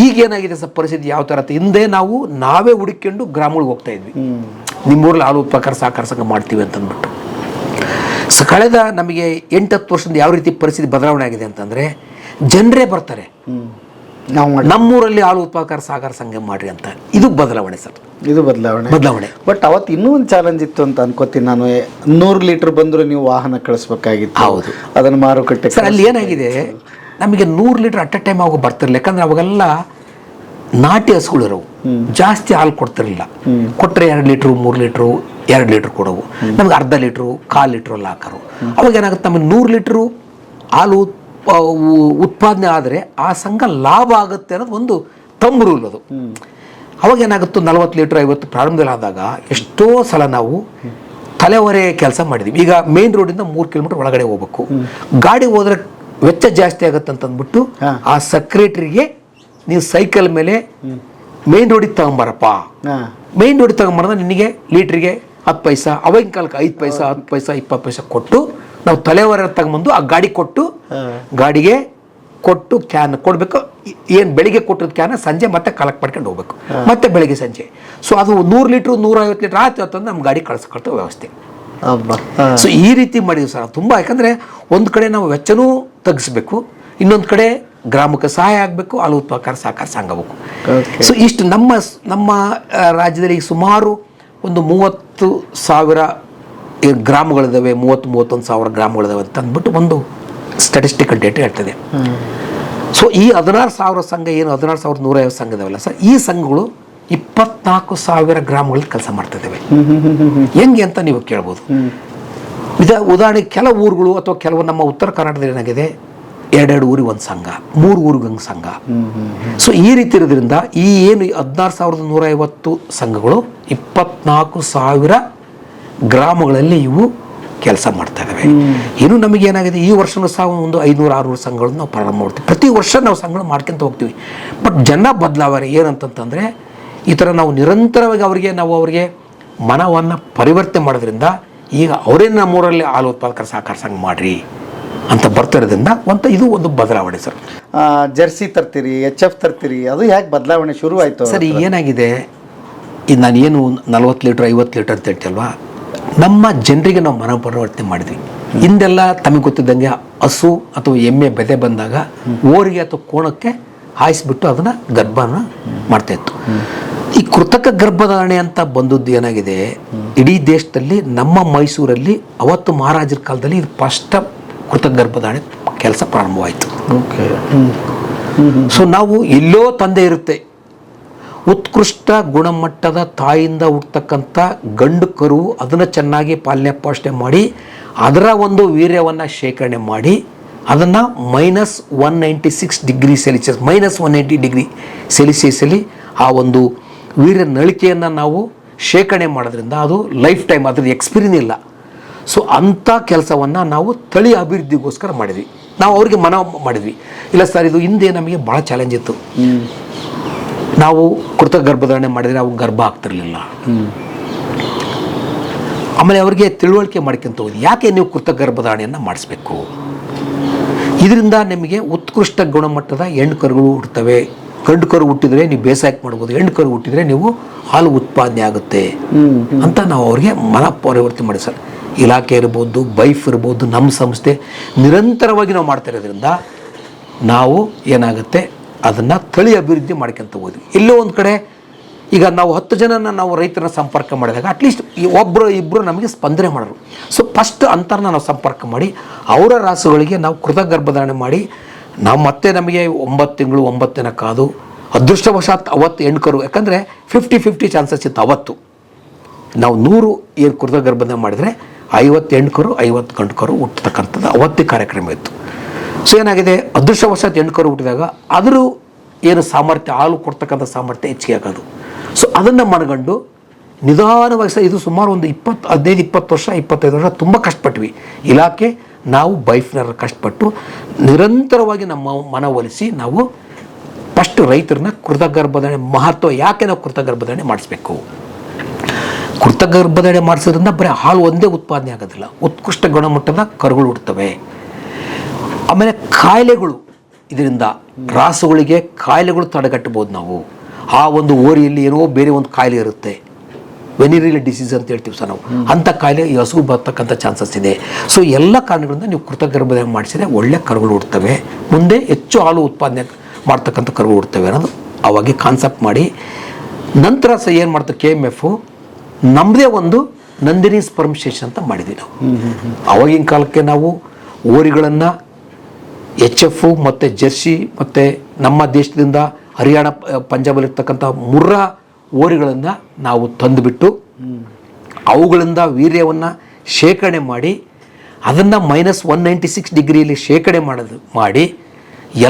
ಈಗೇನಾಗಿದೆ ಸರ್ ಪರಿಸ್ಥಿತಿ ಯಾವ ಥರ ಹಿಂದೆ ನಾವೇ ಹುಡುಕೊಂಡು ಗ್ರಾಮಗಳಿಗೆ ಹೋಗ್ತಾ ಇದ್ವಿ, ನಿಮ್ಮೂರಲ್ಲಿ ಹಾಲು ಉತ್ಪಾದಕರ ಸಹಕಾರ ಸಂಘ ಮಾಡ್ತೀವಿ ಅಂತಂದ್ಬಿಟ್ಟು. ಕಳೆದ ನಮಗೆ 8-10 ವರ್ಷದಿಂದ ಯಾವ ರೀತಿ ಪರಿಸ್ಥಿತಿ ಬದಲಾವಣೆ ಆಗಿದೆ ಅಂತಂದರೆ ಜನರೇ ಬರ್ತಾರೆ ನಮ್ಮೂರಲ್ಲಿ ಹಾಲು ಉತ್ಪಾದಕರ ಸಹಕಾರ ಸಂಘ ಮಾಡ್ರಿ ಅಂತ. ಇದು ಬದಲಾವಣೆ ಸರ್, ಇದು ಬದಲಾವಣೆ. ಬಟ್ ಅವತ್ತು ಇನ್ನೂ ಒಂದು ಚಾಲೆಂಜ್ ಇತ್ತು ಅಂತ ಅನ್ಕೋತೀನಿ ನಾನು. 100 ಲೀಟರ್ ಬಂದರೂ ನೀವು ವಾಹನ ಕಳಿಸ್ಬೇಕಾಗಿತ್ತು. ಹೌದು, ಅದನ್ನು ಮಾರುಕಟ್ಟೆ ಸರ್ ಅಲ್ಲಿ ಏನಾಗಿದೆ, ನಮಗೆ 100 ಲೀಟರ್ ಅಟ್ ಎ ಟೈಮ್ ಅವಾಗ ಬರ್ತಿರಲಿಲ್ಲ. ಯಾಕಂದ್ರೆ ಅವಾಗೆಲ್ಲ ನಾಟಿ ಹಸುಗಳಿರೋವು, ಜಾಸ್ತಿ ಹಾಲು ಕೊಡ್ತಿರಲಿಲ್ಲ. ಕೊಟ್ಟರೆ 2 ಲೀಟ್ರು 3 ಲೀಟ್ರು 2 ಲೀಟ್ರ್ ಕೊಡವು, ನಮ್ಗೆ ಅರ್ಧ ಲೀಟ್ರು 1/4 ಲೀಟ್ರು ಎಲ್ಲ ಹಾಕೋರು. ಅವಾಗ ಏನಾಗುತ್ತೆ, ನಮಗೆ 100 ಲೀಟ್ರು ಹಾಲು ಉತ್ಪಾದನೆ ಆದರೆ ಆ ಸಂಘ ಲಾಭ ಆಗುತ್ತೆ ಅನ್ನೋದು ಒಂದು ತಂಬು ರೂಲ್ ಅದು. ಅವಾಗ ಏನಾಗುತ್ತೆ, 40 ಲೀಟ್ರ್ 50 ಪ್ರಾರಂಭದಲ್ಲಿ ಆದಾಗ ಎಷ್ಟೋ ಸಲ ನಾವು ತಲೆವರೆ ಕೆಲಸ ಮಾಡಿದ್ವಿ. ಈಗ ಮೇನ್ ರೋಡಿಂದ 3 ಕಿಲೋಮೀಟರ್ ಒಳಗಡೆ ಹೋಗ್ಬೇಕು, ಗಾಡಿ ಹೋದ್ರೆ ವೆಚ್ಚ ಜಾಸ್ತಿ ಆಗುತ್ತೆ ಅಂತಂದ್ಬಿಟ್ಟು ಆ ಸೆಕ್ರೆಟರಿಗೆ ನೀವು ಸೈಕಲ್ ಮೇಲೆ ಮೇನ್ ರೋಡಿಗೆ ತಗೊಂಬರಪ್ಪ, ಮೇನ್ ರೋಡಿಗೆ ತಗೊಂಬರೋದು ನಿನಗೆ ಲೀಟ್ರಿಗೆ 10 ಪೈಸಾ, ಅವಾಗಿನ ಕಾಲಕ್ಕೆ 5 ಪೈಸಾ 10 ಪೈಸಾ 20 ಪೈಸಾ ಕೊಟ್ಟು ನಾವು ತಲೆವರೆ ತಗೊಂಬಂದು ಆ ಗಾಡಿಗೆ ಕೊಟ್ಟು ಕ್ಯಾನ್ ಕೊಡಬೇಕು. ಏನು ಬೆಳಿಗ್ಗೆ ಕೊಟ್ಟಿದ್ದ ಕ್ಯಾನ್ ಸಂಜೆ ಮತ್ತೆ ಕಲೆಕ್ಟ್ ಮಾಡ್ಕೊಂಡು ಹೋಗ್ಬೇಕು, ಮತ್ತೆ ಬೆಳಿಗ್ಗೆ ಸಂಜೆ. ಸೊ ಅದು 100 ಲೀಟ್ರು 150 ಲೀಟ್ರ್ ಆಯ್ತು ಅಂತಂದ್ರೆ ನಮ್ಮ ಗಾಡಿ ಕಳ್ಸ್ಕೊಳ್ತೇವೆ ವ್ಯವಸ್ಥೆ. ಸೊ ಈ ರೀತಿ ಮಾಡಿದ್ವಿ ಸರ್ ತುಂಬ. ಯಾಕಂದರೆ ಒಂದು ಕಡೆ ನಾವು ವೆಚ್ಚನೂ ತಗ್ಗಿಸ್ಬೇಕು, ಇನ್ನೊಂದು ಕಡೆ ಗ್ರಾಮಕ್ಕೆ ಸಹಾಯ ಆಗಬೇಕು, ಹಾಲು ಉತ್ಪಾದಕರ ಸಹಕಾರ ಸಂಘ ಆಗಬೇಕು. ಸೊ ಇಷ್ಟು ನಮ್ಮ ರಾಜ್ಯದಲ್ಲಿ ಸುಮಾರು ಒಂದು 30,000 ಗ್ರಾಮಗಳಿದ್ದಾವೆ, 30-31 ಸಾವಿರ ಗ್ರಾಮಗಳಿದ್ದಾವೆ ಅಂತ ಅಂದ್ಬಿಟ್ಟು ಒಂದು ಸ್ಟ್ಯಾಟಿಸ್ಟಿಕಲ್ ಡೇಟಾ ಹೇಳ್ತದೆ. ಸೊ ಈ 16,000 ಸಂಘ ಏನು 16,150 ಸಂಘ ಇದಾವಲ್ಲ ಸರ್, ಈ ಸಂಘಗಳು 24,000 ಗ್ರಾಮಗಳಲ್ಲಿ ಕೆಲಸ ಮಾಡ್ತಾ ಇದ್ದಾವೆ. ಹೆಂಗೆ ಅಂತ ನೀವು ಕೇಳ್ಬೋದು. ಉದಾಹರಣೆಗೆ ಕೆಲವು ಊರುಗಳು ಅಥವಾ ಕೆಲವು ನಮ್ಮ ಉತ್ತರ ಕರ್ನಾಟಕದಲ್ಲಿ ಏನಾಗಿದೆ, 2 ಊರಿಗೆ ಒಂದು ಸಂಘ, 3 ಊರಿಗೆ ಒಂದು ಸಂಘ. ಸೊ ಈ ರೀತಿ ಇರೋದ್ರಿಂದ ಈ ಏನು 16,150 ಸಂಘಗಳು 24,000 ಗ್ರಾಮಗಳಲ್ಲಿ ಇವು ಕೆಲಸ ಮಾಡ್ತಾ ಇದ್ದಾವೆ. ಇನ್ನು ನಮಗೆ ಏನಾಗಿದೆ, ಈ ವರ್ಷವೂ ಸಹ ಒಂದು 500-600 ಸಂಘಗಳನ್ನು ನಾವು ಪ್ರಾರಂಭ ಮಾಡ್ತೀವಿ. ಪ್ರತಿ ವರ್ಷ ನಾವು ಸಂಘಗಳು ಮಾಡ್ಕೊಂತ ಹೋಗ್ತೀವಿ. ಬಟ್ ಜನ ಬದಲಾವಣೆ ಏನಂತಂತಂದರೆ, ಈ ಥರ ನಾವು ನಿರಂತರವಾಗಿ ಅವರಿಗೆ ಮನವನ್ನು ಪರಿವರ್ತನೆ ಮಾಡೋದ್ರಿಂದ ಈಗ ಅವರೇ ನಮ್ಮೂರಲ್ಲಿ ಹಾಲು ಉತ್ಪಾದಕರ ಸಹಕಾರ ಸಂಘ ಮಾಡಿರಿ ಅಂತ ಬರ್ತಿರೋದ್ರಿಂದ ಇದು ಒಂದು ಬದಲಾವಣೆ ಸರ್. ಜರ್ಸಿ ತರ್ತೀರಿ, HF ತರ್ತೀರಿ, ಅದು ಯಾಕೆ ಬದಲಾವಣೆ ಶುರು ಆಯಿತು ಸರ್? ಏನಾಗಿದೆ, ಇದು ನಾನೇನು 40 ಲೀಟ್ರ್ 50 ಲೀಟರ್ ಅಂತ ಹೇಳ್ತೀವಲ್ವ, ನಮ್ಮ ಜನರಿಗೆ ನಾವು ಮನ ಪರಿವರ್ತನೆ ಮಾಡಿದ್ವಿ. ಹಿಂದೆಲ್ಲ ತಮಗೆ ಗೊತ್ತಿದ್ದಂಗೆ ಹಸು ಅಥವಾ ಎಮ್ಮೆ ಬೆದೆ ಬಂದಾಗ ಓರಿಗೆ ಅಥವಾ ಕೋಣಕ್ಕೆ ಹಾಯಿಸ್ಬಿಟ್ಟು ಅದನ್ನು ಗರ್ಭನ ಮಾಡ್ತಾಯಿತ್ತು. ಈ ಕೃತಕ ಗರ್ಭಧಾರಣೆ ಅಂತ ಬಂದದ್ದು ಏನಾಗಿದೆ, ಇಡೀ ದೇಶದಲ್ಲಿ ನಮ್ಮ ಮೈಸೂರಲ್ಲಿ ಅವತ್ತು ಮಹಾರಾಜರ ಕಾಲದಲ್ಲಿ ಇದು ಫಸ್ಟ್ ಕೃತಕ ಗರ್ಭಧಾರಣೆ ಕೆಲಸ ಪ್ರಾರಂಭವಾಯಿತು. ಓಕೆ. ಸೊ ನಾವು ಎಲ್ಲೋ ತಂದೆ ಇರುತ್ತೆ, ಉತ್ಕೃಷ್ಟ ಗುಣಮಟ್ಟದ ತಾಯಿಯಿಂದ ಹುಟ್ಟತಕ್ಕಂಥ ಗಂಡು ಕರು, ಅದನ್ನು ಚೆನ್ನಾಗಿ ಪಾಲನೆ ಪೋಷಣೆ ಮಾಡಿ ಅದರ ಒಂದು ವೀರ್ಯವನ್ನು ಶೇಖರಣೆ ಮಾಡಿ ಅದನ್ನು -196 ಡಿಗ್ರಿ ಸೆಲ್ಸಿಯಸ್ -180 ಡಿಗ್ರಿ ಸೆಲ್ಸಿಯಸಲ್ಲಿ ಆ ಒಂದು ವೀರ್ಯ ನಳಿಕೆಯನ್ನು ನಾವು ಶೇಖರಣೆ ಮಾಡೋದ್ರಿಂದ ಅದು ಲೈಫ್ ಟೈಮ್, ಅದ್ರದ್ದು ಎಕ್ಸ್ಪೀರಿಯನ್ಸ್ ಇಲ್ಲ. ಸೊ ಅಂಥ ಕೆಲಸವನ್ನು ನಾವು ತಳಿ ಅಭಿವೃದ್ಧಿಗೋಸ್ಕರ ಮಾಡಿದ್ವಿ. ನಾವು ಅವ್ರಿಗೆ ಮನವಿ ಮಾಡಿದ್ವಿ, ಇಲ್ಲ ಸರ್ ಇದು ಹಿಂದೆ ನಮಗೆ ಭಾಳ ಚಾಲೆಂಜ್ ಇತ್ತು. ನಾವು ಕೃತಕ ಗರ್ಭಧಾರಣೆ ಮಾಡಿದರೆ ಅವು ಗರ್ಭ ಆಗ್ತಿರ್ಲಿಲ್ಲ. ಆಮೇಲೆ ಅವರಿಗೆ ತಿಳುವಳಿಕೆ ಮಾಡ್ಕೊಂತ ಹೋಗಿ, ಯಾಕೆ ನೀವು ಕೃತಕ ಗರ್ಭಧಾರಣೆಯನ್ನು ಮಾಡಿಸ್ಬೇಕು, ಇದರಿಂದ ನಿಮಗೆ ಉತ್ಕೃಷ್ಟ ಗುಣಮಟ್ಟದ ಹೆಣ್ಣು ಕರುಗಳು ಹುಟ್ಟುತ್ತವೆ. ಗಂಡು ಕರು ಹುಟ್ಟಿದರೆ ನೀವು ಬೇಸಾಯಕ್ಕೆ ಮಾಡ್ಬೋದು, ಹೆಣ್ಣು ಕರು ಹುಟ್ಟಿದರೆ ನೀವು ಹಾಲು ಉತ್ಪಾದನೆ ಆಗುತ್ತೆ ಅಂತ ನಾವು ಅವ್ರಿಗೆ ಮನ ಪರಿವರ್ತನೆ ಮಾಡಿ ಸರ್. ಇಲಾಖೆ ಇರ್ಬೋದು, ಬೈಫ್ ಇರ್ಬೋದು, ನಮ್ಮ ಸಂಸ್ಥೆ ನಿರಂತರವಾಗಿ ನಾವು ಮಾಡ್ತಾ ಇರೋದ್ರಿಂದ ನಾವು ಏನಾಗುತ್ತೆ ಅದನ್ನು ತಳಿ ಅಭಿವೃದ್ಧಿ ಮಾಡ್ಕೊಂತ ಹೋದ್ವಿ. ಎಲ್ಲೋ ಒಂದು ಕಡೆ ಈಗ ನಾವು 10 ಜನನ ನಾವು ರೈತರನ್ನ ಸಂಪರ್ಕ ಮಾಡಿದಾಗ ಅಟ್ಲೀಸ್ಟ್ ಒಬ್ಬರು ಇಬ್ಬರು ನಮಗೆ ಸ್ಪಂದನೆ ಮಾಡೋರು. ಸೊ ಫಸ್ಟ್ ಅಂತರನ್ನ ನಾವು ಸಂಪರ್ಕ ಮಾಡಿ ಅವರ ರಾಸುಗಳಿಗೆ ನಾವು ಕೃತಕ ಗರ್ಭಧಾರಣೆ ಮಾಡಿ ನಾವು ಮತ್ತೆ ನಮಗೆ 9 ತಿಂಗಳು 9 ದಿನ ಕಾದು ಅದೃಷ್ಟವಶಾತ್ ಅವತ್ತು ಹೆಣ್ಕರು, ಯಾಕಂದರೆ 50-50 ಚಾನ್ಸಸ್ ಇತ್ತು. ಅವತ್ತು ನಾವು 100 ಏನು ಕೃತಕ ಗರ್ಭಧಾರಣೆ ಮಾಡಿದರೆ 50 ಹೆಣ್ಕರು 50 ಗಂಡು ಕರು ಹುಟ್ಟತಕ್ಕಂಥದ್ದು ಅವತ್ತೇ ಕಾರ್ಯಕ್ರಮ ಇತ್ತು. ಸೊ ಏನಾಗಿದೆ, ಅದೃಷ್ಟವಶಾತ್ ಹೆಣ್ಕರು ಹುಟ್ಟಿದಾಗ ಅದ್ರ ಏನು ಸಾಮರ್ಥ್ಯ, ಹಾಲು ಕೊಡ್ತಕ್ಕಂಥ ಸಾಮರ್ಥ್ಯ ಹೆಚ್ಚಿಗೆ ಆಗೋದು. ಸೊ ಅದನ್ನು ಮನಗಂಡು ನಿಧಾನವಾಗಿ ಸಹ ಇದು ಸುಮಾರು ಒಂದು 15-20 ವರ್ಷ 25 ವರ್ಷ ತುಂಬ ಕಷ್ಟಪಟ್ವಿ. ಇಲಾಖೆ ನಾವು ಬೈಫ್ನರ ಕಷ್ಟಪಟ್ಟು ನಿರಂತರವಾಗಿ ನಮ್ಮ ಮನವೊಲಿಸಿ ನಾವು ಫಸ್ಟ್ ರೈತರನ್ನ ಕೃತಕ ಗರ್ಭಧಾರಣೆ ಮಹತ್ವ, ಯಾಕೆ ನಾವು ಕೃತಕ ಗರ್ಭಧಾರಣೆ ಮಾಡಿಸ್ಬೇಕು, ಕೃತಕ ಗರ್ಭಧಾರಣೆ ಮಾಡಿಸೋದ್ರಿಂದ ಬರೀ ಹಾಲು ಒಂದೇ ಉತ್ಪಾದನೆ ಆಗೋದಿಲ್ಲ, ಉತ್ಕೃಷ್ಟ ಗುಣಮಟ್ಟದ ಕರುಗಳು ಹುಡ್ತವೆ. ಆಮೇಲೆ ಕಾಯಿಲೆಗಳು, ಇದರಿಂದ ರಾಸುಗಳಿಗೆ ಕಾಯಿಲೆಗಳು ತಡೆಗಟ್ಟಬಹುದು ನಾವು. ಆ ಒಂದು ಓರಿಯಲ್ಲಿ ಏನೋ ಬೇರೆ ಒಂದು ಕಾಯಿಲೆ ಇರುತ್ತೆ, ವೆನಿರಿಯಲ್ ಡಿಸೀಸ್ ಅಂತ ಹೇಳ್ತೀವಿ ಸರ್ ನಾವು, ಅಂಥ ಕಾಯಿಲೆ ಈ ಹಸುವು ಬರ್ತಕ್ಕಂಥ ಚಾನ್ಸಸ್ ಇದೆ. ಸೊ ಎಲ್ಲ ಕಾರಣಗಳಿಂದ ನೀವು ಕೃತಕ ಗರ್ಭಧಾರಣೆ ಮಾಡಿಸಿದ್ರೆ ಒಳ್ಳೆ ಕರುಗಳು ಹುಡ್ತವೆ, ಮುಂದೆ ಹೆಚ್ಚು ಹಾಲು ಉತ್ಪಾದನೆ ಮಾಡ್ತಕ್ಕಂಥ ಕರುಗಳು ಹುಡ್ತವೆ ಅನ್ನೋದು ಅವಾಗೆ ಕಾನ್ಸೆಪ್ಟ್ ಮಾಡಿ, ನಂತರ ಸಹ ಏನು ಮಾಡ್ತೀವಿ, KMF ನಮ್ಮದೇ ಒಂದು ನಂದಿನಿ ಸ್ಪರ್ಮ್ ಸ್ಟೇಷನ್ ಅಂತ ಮಾಡಿದ್ವಿ ನಾವು. ಅವಾಗಿನ ಕಾಲಕ್ಕೆ ನಾವು ಓರಿಗಳನ್ನು HF ಮತ್ತು ಜರ್ಸಿ ಮತ್ತು ನಮ್ಮ ದೇಶದಿಂದ ಹರಿಯಾಣ ಪಂಜಾಬಲ್ಲಿರ್ತಕ್ಕಂಥ ಮುರ್ರಾ ಓರಿಗಳನ್ನು ನಾವು ತಂದುಬಿಟ್ಟು ಅವುಗಳಿಂದ ವೀರ್ಯವನ್ನು ಶೇಖರಣೆ ಮಾಡಿ ಅದನ್ನು -196 ಡಿಗ್ರಿಯಲ್ಲಿ ಶೇಖರಣೆ ಮಾಡಿ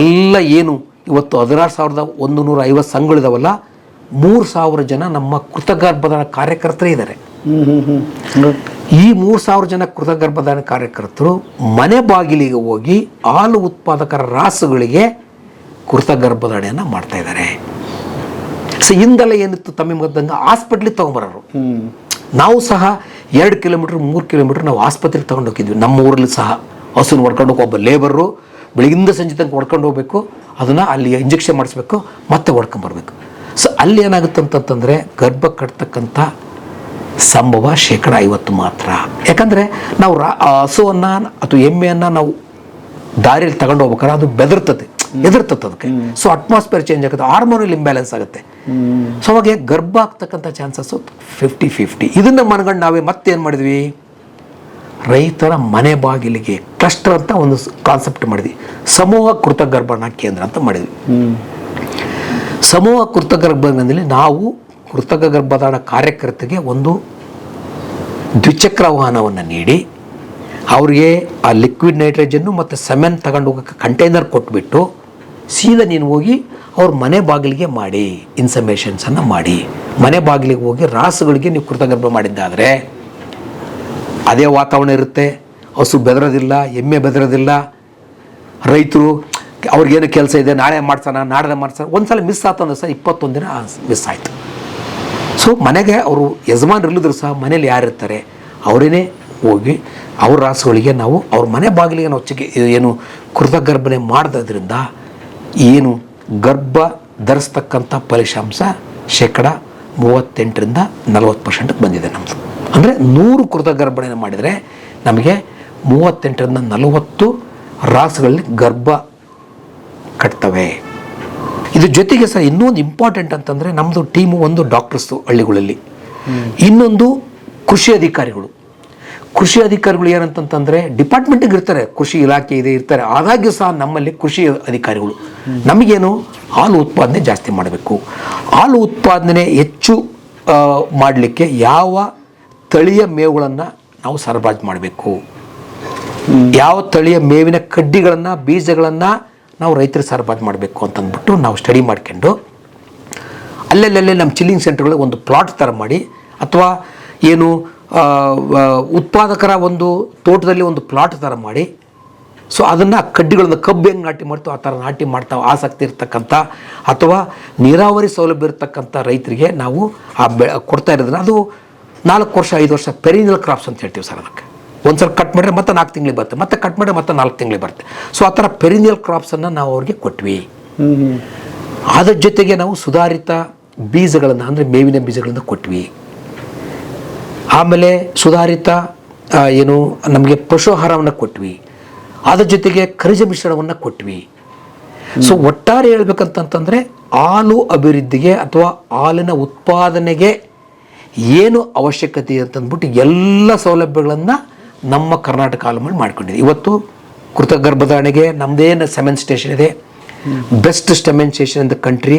ಎಲ್ಲ ಏನು ಇವತ್ತು 16,150 ಸಂಘಗಳಿದಾವಲ್ಲ, 3,000 ಜನ ನಮ್ಮ ಕೃತಕ ಗರ್ಭಧಾರಣೆ ಕಾರ್ಯಕರ್ತರೇ ಇದ್ದಾರೆ. ಈ 3,000 ಜನ ಕೃತಕ ಗರ್ಭಧಾರಣೆ ಕಾರ್ಯಕರ್ತರು ಮನೆ ಬಾಗಿಲಿಗೆ ಹೋಗಿ ಹಾಲು ಉತ್ಪಾದಕರ ರಾಸುಗಳಿಗೆ ಕೃತಕ ಗರ್ಭಧಾರಣೆಯನ್ನು ಮಾಡ್ತಾ ಇದ್ದಾರೆ. ಸೊ ಹಿಂದೆಲ್ಲ ಏನಿತ್ತು, ತಮಗೆ ಗೊತ್ತಂಗೆ ಹಾಸ್ಪಿಟ್ಲಿಗೆ ತೊಗೊಂಬರೋರು. ನಾವು ಸಹ 2 ಕಿಲೋಮೀಟ್ರ್ 3 ಕಿಲೋಮೀಟ್ರ್ ನಾವು ಆಸ್ಪತ್ರೆಗೆ ತೊಗೊಂಡು ಹೋಗಿದ್ವಿ. ನಮ್ಮ ಊರಲ್ಲಿ ಸಹ ಹಸುನ ಹೊಡ್ಕೊಂಡು ಹೋಗಿ ಒಬ್ಬ ಲೇಬರು ಬೆಳಗಿಂದ ಸಂಜೆ ತನಕ ಹೊಡ್ಕೊಂಡು ಹೋಗ್ಬೇಕು, ಅದನ್ನು ಅಲ್ಲಿ ಇಂಜೆಕ್ಷನ್ ಮಾಡಿಸ್ಬೇಕು, ಮತ್ತೆ ಹೊಡ್ಕೊಂಬರ್ಬೇಕು. ಸೊ ಅಲ್ಲಿ ಏನಾಗುತ್ತೆ ಅಂತಂತಂದರೆ ಗರ್ಭ ಕಟ್ತಕ್ಕಂಥ ಸಂಭವ 50% ಮಾತ್ರ. ಯಾಕಂದರೆ ನಾವು ಹಸುವನ್ನು ಅಥವಾ ಎಮ್ಮೆಯನ್ನು ನಾವು ದಾರಿಯಲ್ಲಿ ತಗೊಂಡು ಹೋಗ್ಬೇಕಾದ್ರೆ ಅದು ಎದುರ್ತದೆ ಅದಕ್ಕೆ. ಸೊ ಅಟ್ಮಾಸ್ಫಿಯರ್ ಚೇಂಜ್ ಆಗುತ್ತೆ, ಹಾರ್ಮೋನಲ್ ಇಂಬ್ಯಾಲೆನ್ಸ್ ಆಗುತ್ತೆ. ಸೊ ಅವಾಗ ಗರ್ಭ ಆಗ್ತಕ್ಕಂಥ ಚಾನ್ಸಸ್ಸು 50-50. ಇದನ್ನು ಮನಗಂಡು ನಾವೇ ಮತ್ತೇನು ಮಾಡಿದ್ವಿ, ರೈತರ ಮನೆ ಬಾಗಿಲಿಗೆ ಕ್ಲಸ್ಟರ್ ಅಂತ ಒಂದು ಕಾನ್ಸೆಪ್ಟ್ ಮಾಡಿದ್ವಿ, ಸಮೂಹ ಕೃತಕ ಗರ್ಭಧಾರಣಾ ಕೇಂದ್ರ ಅಂತ ಮಾಡಿದ್ವಿ. ಸಮೂಹ ಕೃತಕ ಗರ್ಭಧಾರಣೆಯಲ್ಲಿ ನಾವು ಕೃತಕ ಗರ್ಭಧಾರಣ ಕಾರ್ಯಕರ್ತರಿಗೆ ಒಂದು ದ್ವಿಚಕ್ರ ವಾಹನವನ್ನು ನೀಡಿ ಅವರಿಗೆ ಆ ಲಿಕ್ವಿಡ್ ನೈಟ್ರೋಜನ್ನು ಮತ್ತು ಸೆಮೆನ್ ತಗೊಂಡು ಹೋಗೋಕ್ಕೆ ಕಂಟೈನರ್ ಕೊಟ್ಬಿಟ್ಟು ಸೀದಾ ನೀನು ಹೋಗಿ ಅವ್ರ ಮನೆ ಬಾಗಿಲಿಗೆ ಮಾಡಿ ಇನ್ಸಮೇಷನ್ಸನ್ನು ಮಾಡಿ ಮನೆ ಬಾಗಿಲಿಗೆ ಹೋಗಿ ರಾಸುಗಳಿಗೆ ನೀವು ಕೃತಕ ಗರ್ಭ ಮಾಡಿದ್ದಾದರೆ ಅದೇ ವಾತಾವರಣ ಇರುತ್ತೆ. ಹಸು ಬೆದರೋದಿಲ್ಲ, ಎಮ್ಮೆ ಬೆದರೋದಿಲ್ಲ. ರೈತರು ಅವ್ರಿಗೇನು ಕೆಲಸ ಇದೆ, ನಾಳೆ ಮಾಡ್ಸೋಣ ನಾಳೆ ಮಾಡ್ಸೋಣ. ಒಂದು ಸಲ ಮಿಸ್ ಆತಂದ್ರೆ ಸಹ 21 ದಿನ ಮಿಸ್ ಆಯಿತು. ಸೊ ಮನೆಗೆ ಅವರು ಯಜಮಾನ್ರು ಇಲ್ಲಿದ್ರು ಸಹ ಮನೇಲಿ ಯಾರಿರ್ತಾರೆ ಅವರೇನೇ ಹೋಗಿ ಅವ್ರ ರಾಸುಗಳಿಗೆ ನಾವು ಅವ್ರ ಮನೆ ಬಾಗಿಲಿಗೆ ನಾವು ಏನು ಕೃತಗರ್ಭಣೆ ಮಾಡೋದ್ರಿಂದ ಏನು ಗರ್ಭ ಧರಿಸ್ತಕ್ಕಂಥ ಫಲಿತಾಂಶ 38% 40% ಬಂದಿದೆ ನಮ್ಮದು. ಅಂದರೆ 100 ಕೃತಗರ್ಭಣೆ ಮಾಡಿದರೆ ನಮಗೆ 38ರಿಂದ 40 ರಾಸುಗಳಲ್ಲಿ ಗರ್ಭ ಕಟ್ತವೆ. ಇದ್ರ ಜೊತೆಗೆ ಸಹ ಇನ್ನೊಂದು ಇಂಪಾರ್ಟೆಂಟ್ ಅಂತಂದರೆ ನಮ್ಮದು ಟೀಮು ಒಂದು ಡಾಕ್ಟರ್ಸು ಹಳ್ಳಿಗಳಲ್ಲಿ, ಇನ್ನೊಂದು ಕೃಷಿ ಅಧಿಕಾರಿಗಳು. ಕೃಷಿ ಅಧಿಕಾರಿಗಳು ಏನಂತಂತಂದರೆ ಡಿಪಾರ್ಟ್ಮೆಂಟಿಗೆ ಇರ್ತಾರೆ, ಕೃಷಿ ಇಲಾಖೆ ಇದೆ ಇರ್ತಾರೆ. ಆದಾಗ್ಯೂ ಸಹ ನಮ್ಮಲ್ಲಿ ಕೃಷಿ ಅಧಿಕಾರಿಗಳು ನಮಗೇನು ಹಾಲು ಉತ್ಪಾದನೆ ಜಾಸ್ತಿ ಮಾಡಬೇಕು, ಹಾಲು ಉತ್ಪಾದನೆ ಹೆಚ್ಚು ಮಾಡಲಿಕ್ಕೆ ಯಾವ ತಳಿಯ ಮೇವುಗಳನ್ನು ನಾವು ಸರಬರಾಜು ಮಾಡಬೇಕು, ಯಾವ ತಳಿಯ ಮೇವಿನ ಕಡ್ಡಿಗಳನ್ನು ಬೀಜಗಳನ್ನು ನಾವು ರೈತರಿಗೆ ಸರಬರಾಜು ಮಾಡಬೇಕು ಅಂತಂದ್ಬಿಟ್ಟು ನಾವು ಸ್ಟಡಿ ಮಾಡ್ಕೊಂಡು ಅಲ್ಲಲ್ಲೇ ನಮ್ಮ ಚಿಲ್ಲಿಂಗ್ ಸೆಂಟರ್ಗಳಿಗೆ ಒಂದು ಪ್ಲಾಟ್ ಥರ ಮಾಡಿ, ಅಥವಾ ಏನು ಉತ್ಪಾದಕರ ಒಂದು ತೋಟದಲ್ಲಿ ಒಂದು ಪ್ಲಾಟ್ ಥರ ಮಾಡಿ, ಸೊ ಅದನ್ನು ಕಡ್ಡಿಗಳನ್ನು ಕಬ್ಬು ಹೆಂಗೆ ನಾಟಿ ಮಾಡ್ತೀವಿ ಆ ಥರ ನಾಟಿ ಮಾಡ್ತಾ ಆಸಕ್ತಿ ಇರ್ತಕ್ಕಂಥ ಅಥವಾ ನೀರಾವರಿ ಸೌಲಭ್ಯ ಇರ್ತಕ್ಕಂಥ ರೈತರಿಗೆ ನಾವು ಕೊಡ್ತಾ ಇರೋದನ್ನ ಅದು 4 ವರ್ಷ 5 ವರ್ಷ ಪೆರಿನಿಯಲ್ ಕ್ರಾಪ್ಸ್ ಅಂತ ಹೇಳ್ತೀವಿ ಸರ್. ಅದಕ್ಕೆ ಒಂದು ಸಲ ಕಟ್ ಮಾಡಿದ್ರೆ ಮತ್ತೆ 4 ತಿಂಗಳಿಗೆ ಬರುತ್ತೆ, ಮತ್ತೆ ಕಟ್ ಮಾಡಿದ್ರೆ ಮತ್ತೆ 4 ತಿಂಗಳಿಗೆ ಬರುತ್ತೆ. ಸೊ ಆ ಥರ ಪೆರಿನಿಯಲ್ ಕ್ರಾಪ್ಸನ್ನು ನಾವು ಅವ್ರಿಗೆ ಕೊಟ್ವಿ. ಅದ್ರ ಜೊತೆಗೆ ನಾವು ಸುಧಾರಿತ ಬೀಜಗಳನ್ನು ಅಂದರೆ ಮೇವಿನ ಬೀಜಗಳನ್ನು ಕೊಟ್ವಿ. ಆಮೇಲೆ ಸುಧಾರಿತ ಏನು ನಮಗೆ ಪಶುಹಾರವನ್ನು ಕೊಟ್ವಿ. ಅದ್ರ ಜೊತೆಗೆ ಖನಿಜ ಮಿಶ್ರಣವನ್ನು ಕೊಟ್ವಿ. ಸೊ ಒಟ್ಟಾರೆ ಹೇಳ್ಬೇಕಂತಂತಂದರೆ ಹಾಲು ಅಭಿವೃದ್ಧಿಗೆ ಅಥವಾ ಹಾಲಿನ ಉತ್ಪಾದನೆಗೆ ಏನು ಅವಶ್ಯಕತೆ ಅಂತಂದ್ಬಿಟ್ಟು ಎಲ್ಲ ಸೌಲಭ್ಯಗಳನ್ನು ನಮ್ಮ ಕರ್ನಾಟಕ ಹಾಲು ಮಾಡ್ಕೊಂಡಿದೆ. ಇವತ್ತು ಕೃತಗರ್ಭಧಾರಣೆಗೆ ನಮ್ಮದೇನು ಸೆಮೆನ್ ಸ್ಟೇಷನ್ ಇದೆ, best semen station in the country.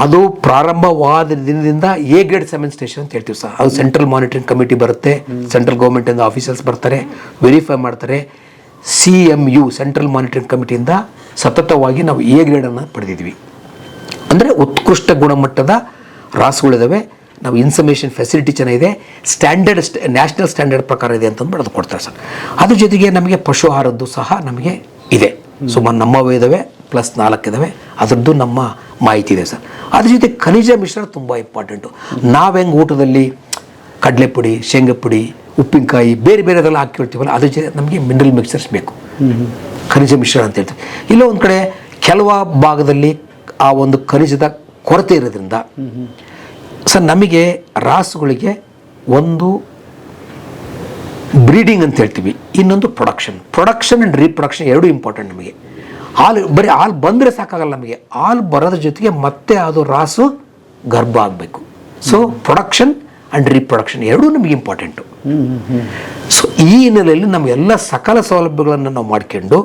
ಅದು ಪ್ರಾರಂಭವಾದ ದಿನದಿಂದ ಎ ಗ್ರೇಡ್ ಸೆಮೆನ್ ಸ್ಟೇಷನ್ ಅಂತ ಹೇಳ್ತೀವಿ ಸರ್. ಅದು ಸೆಂಟ್ರಲ್ ಮಾನಿಟರಿಂಗ್ ಕಮಿಟಿ ಬರುತ್ತೆ, ಸೆಂಟ್ರಲ್ ಗೌರ್ಮೆಂಟಿಂದ ಆಫೀಸರ್ಸ್ ಬರ್ತಾರೆ, ವೆರಿಫೈ ಮಾಡ್ತಾರೆ. CMU ಸೆಂಟ್ರಲ್ ಮಾನಿಟರಿಂಗ್ ಕಮಿಟಿಯಿಂದ ಸತತವಾಗಿ ನಾವು ಎ ಗ್ರೇಡನ್ನು ಪಡೆದಿದ್ವಿ. ಅಂದರೆ ಉತ್ಕೃಷ್ಟ ಗುಣಮಟ್ಟದ ರಾಸುಗಳಿದ್ದಾವೆ. ನಾವು ಇನ್ಫರ್ಮೇಷನ್ ಫೆಸಿಲಿಟಿ ಚೆನ್ನಾಗಿದೆ, ಸ್ಟ್ಯಾಂಡರ್ಡ್ ನ್ಯಾಷನಲ್ ಸ್ಟ್ಯಾಂಡರ್ಡ್ ಪ್ರಕಾರ ಇದೆ ಅಂತಂದ್ಬಿಟ್ಟು ಅದು ಕೊಡ್ತಾರೆ ಸರ್. ಅದ್ರ ಜೊತೆಗೆ ನಮಗೆ ಪಶು ಆಹಾರದ್ದು ಸಹ ನಮಗೆ ಇದೆ, ಸುಮಾರು ನಮ್ಮವೇ ಇದ್ದಾವೆ, +4 ಇದ್ದಾವೆ. ಅದರದ್ದು ನಮ್ಮ ಮಾಹಿತಿ ಇದೆ ಸರ್. ಅದ್ರ ಜೊತೆ ಖನಿಜ ಮಿಶ್ರಣ ತುಂಬ ಇಂಪಾರ್ಟೆಂಟು. ನಾವು ಹೆಂಗೆ ಊಟದಲ್ಲಿ ಕಡಲೆಪುಡಿ, ಶೇಂಗಾ ಪುಡಿ, ಉಪ್ಪಿನಕಾಯಿ ಬೇರೆ ಬೇರೆದೆಲ್ಲ ಹಾಕಿರ್ತೀವಲ್ಲ, ಅದ್ರ ಜೊತೆ ನಮಗೆ ಮಿನರಲ್ ಮಿಕ್ಸರ್ಸ್ ಬೇಕು, ಖನಿಜ ಮಿಶ್ರಣ ಅಂತ ಹೇಳ್ತೀವಿ. ಇಲ್ಲ ಒಂದು ಕಡೆ ಕೆಲವು ಭಾಗದಲ್ಲಿ ಆ ಒಂದು ಖನಿಜದ ಕೊರತೆ ಇರೋದ್ರಿಂದ ಸರ್ ನಮಗೆ ರಾಸುಗಳಿಗೆ ಒಂದು ಬ್ರೀಡಿಂಗ್ ಅಂತ ಹೇಳ್ತೀವಿ, ಇನ್ನೊಂದು ಪ್ರೊಡಕ್ಷನ್ ಆ್ಯಂಡ್ ರೀಪ್ರೊಡಕ್ಷನ್ ಎರಡೂ ಇಂಪಾರ್ಟೆಂಟ್ ನಮಗೆ. ಹಾಲು ಬರೀ ಹಾಲು ಬಂದರೆ ಸಾಕಾಗಲ್ಲ ನಮಗೆ, ಹಾಲು ಬರೋದ್ರ ಜೊತೆಗೆ ಮತ್ತೆ ಅದು ರಾಸು ಗರ್ಭ ಆಗಬೇಕು. ಸೊ ಪ್ರೊಡಕ್ಷನ್ ಆ್ಯಂಡ್ ರೀಪ್ರೊಡಕ್ಷನ್ ಎರಡೂ ನಮಗೆ ಇಂಪಾರ್ಟೆಂಟು. ಸೊ ಈ ಹಿನ್ನೆಲೆಯಲ್ಲಿ ನಮಗೆಲ್ಲ ಸಕಲ ಸೌಲಭ್ಯಗಳನ್ನು ನಾವು ಮಾಡ್ಕೊಂಡು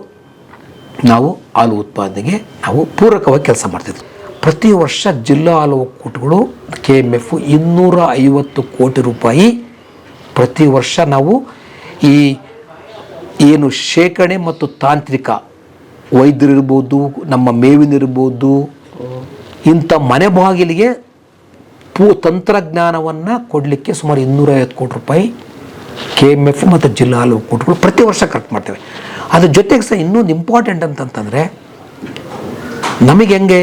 ನಾವು ಹಾಲು ಉತ್ಪಾದನೆಗೆ ನಾವು ಪೂರಕವಾಗಿ ಕೆಲಸ ಮಾಡ್ತಿದ್ವಿ. ಪ್ರತಿ ವರ್ಷ ಜಿಲ್ಲಾ ಹಾಲು ಒಕ್ಕೂಟಗಳು KMF 250 ಕೋಟಿ ರೂಪಾಯಿ ಪ್ರತಿ ವರ್ಷ ನಾವು ಈ ಏನು ಶೇಖರಣೆ ಮತ್ತು ತಾಂತ್ರಿಕ ವೈದ್ಯರಿರ್ಬೋದು, ನಮ್ಮ ಮೇವಿನಿರ್ಬೋದು, ಇಂಥ ಮನೆ ಬಾಗಿಲಿಗೆ ತಂತ್ರಜ್ಞಾನವನ್ನು ಕೊಡಲಿಕ್ಕೆ ಸುಮಾರು 250 ಕೋಟಿ ರೂಪಾಯಿ KMF ಮತ್ತು ಜಿಲ್ಲಾ ಹಾಲು ಒಕ್ಕೂಟಗಳು ಪ್ರತಿ ವರ್ಷ ಖರ್ಚು ಮಾಡ್ತೇವೆ. ಅದ್ರ ಜೊತೆಗೆ ಸಹ ಇನ್ನೊಂದು ಇಂಪಾರ್ಟೆಂಟ್ ಅಂತಂತಂದರೆ ನಮಗೆ ಹೆಂಗೆ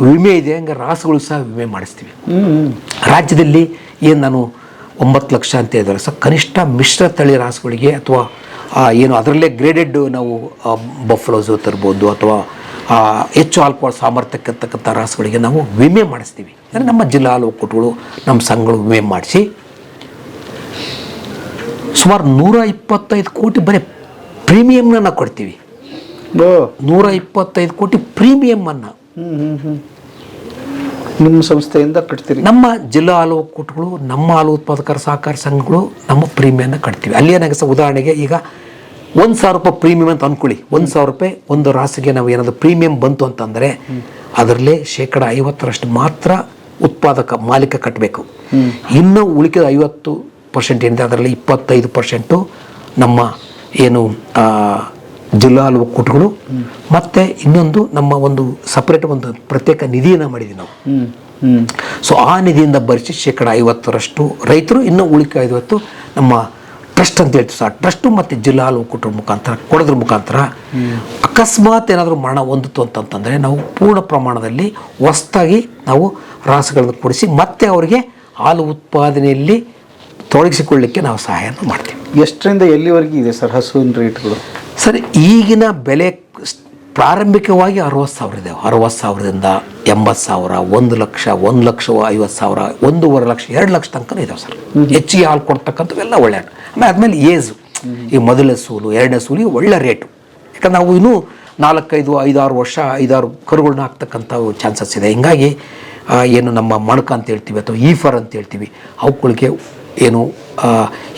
ವಿಮೆ ಇದೆ ಹಂಗೆ ರಾಸುಗಳು ಸಹ ವಿಮೆ ಮಾಡಿಸ್ತೀವಿ. ರಾಜ್ಯದಲ್ಲಿ ಏನು ನಾನು 9 ಲಕ್ಷ ಅಂತ ಇದ್ದಾರೆ ಸರ್, ಕನಿಷ್ಠ ಮಿಶ್ರ ತಳಿ ರಾಸುಗಳಿಗೆ ಅಥವಾ ಏನು ಅದರಲ್ಲೇ ಗ್ರೇಡೆಡ್ ನಾವು ಬಫ್ಲೋಸು ತರ್ಬೋದು ಅಥವಾ ಹೆಚ್ಚು ಹಾಲು ಸಾಮರ್ಥ್ಯಕ್ಕಂತಕ್ಕಂಥ ರಾಸುಗಳಿಗೆ ನಾವು ವಿಮೆ ಮಾಡಿಸ್ತೀವಿ. ಅಂದರೆ ನಮ್ಮ ಜಿಲ್ಲಾ ಹಾಲು ಒಕ್ಕೂಟಗಳು ನಮ್ಮ ಸಂಘಗಳು ವಿಮೆ ಮಾಡಿಸಿ ಸುಮಾರು 125 ಕೋಟಿ ಬರೀ ಪ್ರೀಮಿಯಮ್ನ ನಾವು ಕೊಡ್ತೀವಿ. 125 ಕೋಟಿ ಪ್ರೀಮಿಯಮನ್ನು ನಿಮ್ಮ ಸಂಸ್ಥೆಯಿಂದ ಕಟ್ತೀರಿ? ನಮ್ಮ ಜಿಲ್ಲಾ ಹಾಲು ಒಕ್ಕೂಟಗಳು, ನಮ್ಮ ಹಾಲು ಉತ್ಪಾದಕರ ಸಹಕಾರ ಸಂಘಗಳು ನಮ್ಮ ಪ್ರೀಮಿಯನ್ನ ಕಟ್ತೀವಿ. ಅಲ್ಲಿ ಏನಾಗುತ್ತೆ ಸರ್, ಉದಾಹರಣೆಗೆ ಈಗ 1,000 ರೂಪಾಯಿ ಪ್ರೀಮಿಯಂ ಅಂತ ಅಂದ್ಕೊಳ್ಳಿ. 1,000 ರೂಪಾಯಿ ಒಂದು ರಾಸಿಗೆ ನಾವು ಏನಾದರೂ ಪ್ರೀಮಿಯಂ ಬಂತು ಅಂತಂದರೆ ಅದರಲ್ಲೇ 50% ಮಾತ್ರ ಉತ್ಪಾದಕ ಮಾಲೀಕ ಕಟ್ಟಬೇಕು. ಇನ್ನು ಉಳಿದ 50% ಏನಿದೆ ಅದರಲ್ಲಿ 25% ನಮ್ಮ ಏನು ಜಿಲ್ಲಾ ಹಾಲು ಒಕ್ಕೂಟಗಳು, ಮತ್ತು ಇನ್ನೊಂದು ನಮ್ಮ ಒಂದು ಸಪ್ರೇಟ್ ಒಂದು ಪ್ರತ್ಯೇಕ ನಿಧಿಯನ್ನು ಮಾಡಿದ್ದೀವಿ ನಾವು. ಸೊ ಆ ನಿಧಿಯಿಂದ ಭರಿಸಿ 50% ರೈತರು, ಇನ್ನು ಉಳಿಕೆ 50% ನಮ್ಮ ಟ್ರಸ್ಟ್ ಅಂತ ಹೇಳ್ತೀವಿ ಸರ್. ಟ್ರಸ್ಟು ಮತ್ತು ಜಿಲ್ಲಾ ಹಾಲು ಒಕ್ಕೂಟರ ಮುಖಾಂತರ ಕೊಡೋದ್ರ ಮುಖಾಂತರ ಅಕಸ್ಮಾತ್ ಏನಾದರೂ ಮರಣ ಹೊಂದಿತು ಅಂತಂತಂದರೆ ನಾವು ಪೂರ್ಣ ಪ್ರಮಾಣದಲ್ಲಿ ಹೊಸ್ದಾಗಿ ನಾವು ರಾಸುಗಳನ್ನು ಕೊಡಿಸಿ ಮತ್ತೆ ಅವರಿಗೆ ಹಾಲು ಉತ್ಪಾದನೆಯಲ್ಲಿ ತೊಡಗಿಸಿಕೊಳ್ಳಿಕ್ಕೆ ನಾವು ಸಹಾಯವನ್ನು ಮಾಡ್ತೀವಿ. ಎಷ್ಟರಿಂದ ಎಲ್ಲಿವರೆಗೆ ಇದೆ ಸರ್ ಹಸುವಿನ ರೇಟ್ಗಳು? ಸರ್ ಈಗಿನ ಬೆಲೆ ಪ್ರಾರಂಭಿಕವಾಗಿ 60,000 ಇದೆ. 60,000ದಿಂದ 80,000, 1 ಲಕ್ಷ, 1,50,000, 1.5 ಲಕ್ಷ, 2 ಲಕ್ಷ ತನಕ ಇದಾವೆ ಸರ್. ಹೆಚ್ಚಿಗೆ ಹಾಲು ಕೊಡ್ತಕ್ಕಂಥವೆಲ್ಲ ಒಳ್ಳೆ. ಆಮೇಲೆ ಏಜು ಈ ಮೊದಲನೇ ಸೂಲು, ಎರಡನೇ ಸೂಲಿಗೆ ಒಳ್ಳೆ ರೇಟು. ಯಾಕಂದ್ರೆ ನಾವು ಇನ್ನೂ 4, 5, 6 ವರ್ಷ 5-6 ಕರುಗಳನ್ನ ಹಾಕ್ತಕ್ಕಂಥ ಚಾನ್ಸಸ್ ಇದೆ. ಹಿಂಗಾಗಿ ಏನು ನಮ್ಮ ಮಣಕ ಅಂತ ಹೇಳ್ತೀವಿ ಅಥವಾ ಈಫರ್ ಅಂತ ಹೇಳ್ತೀವಿ, ಅವುಗಳಿಗೆ ಏನು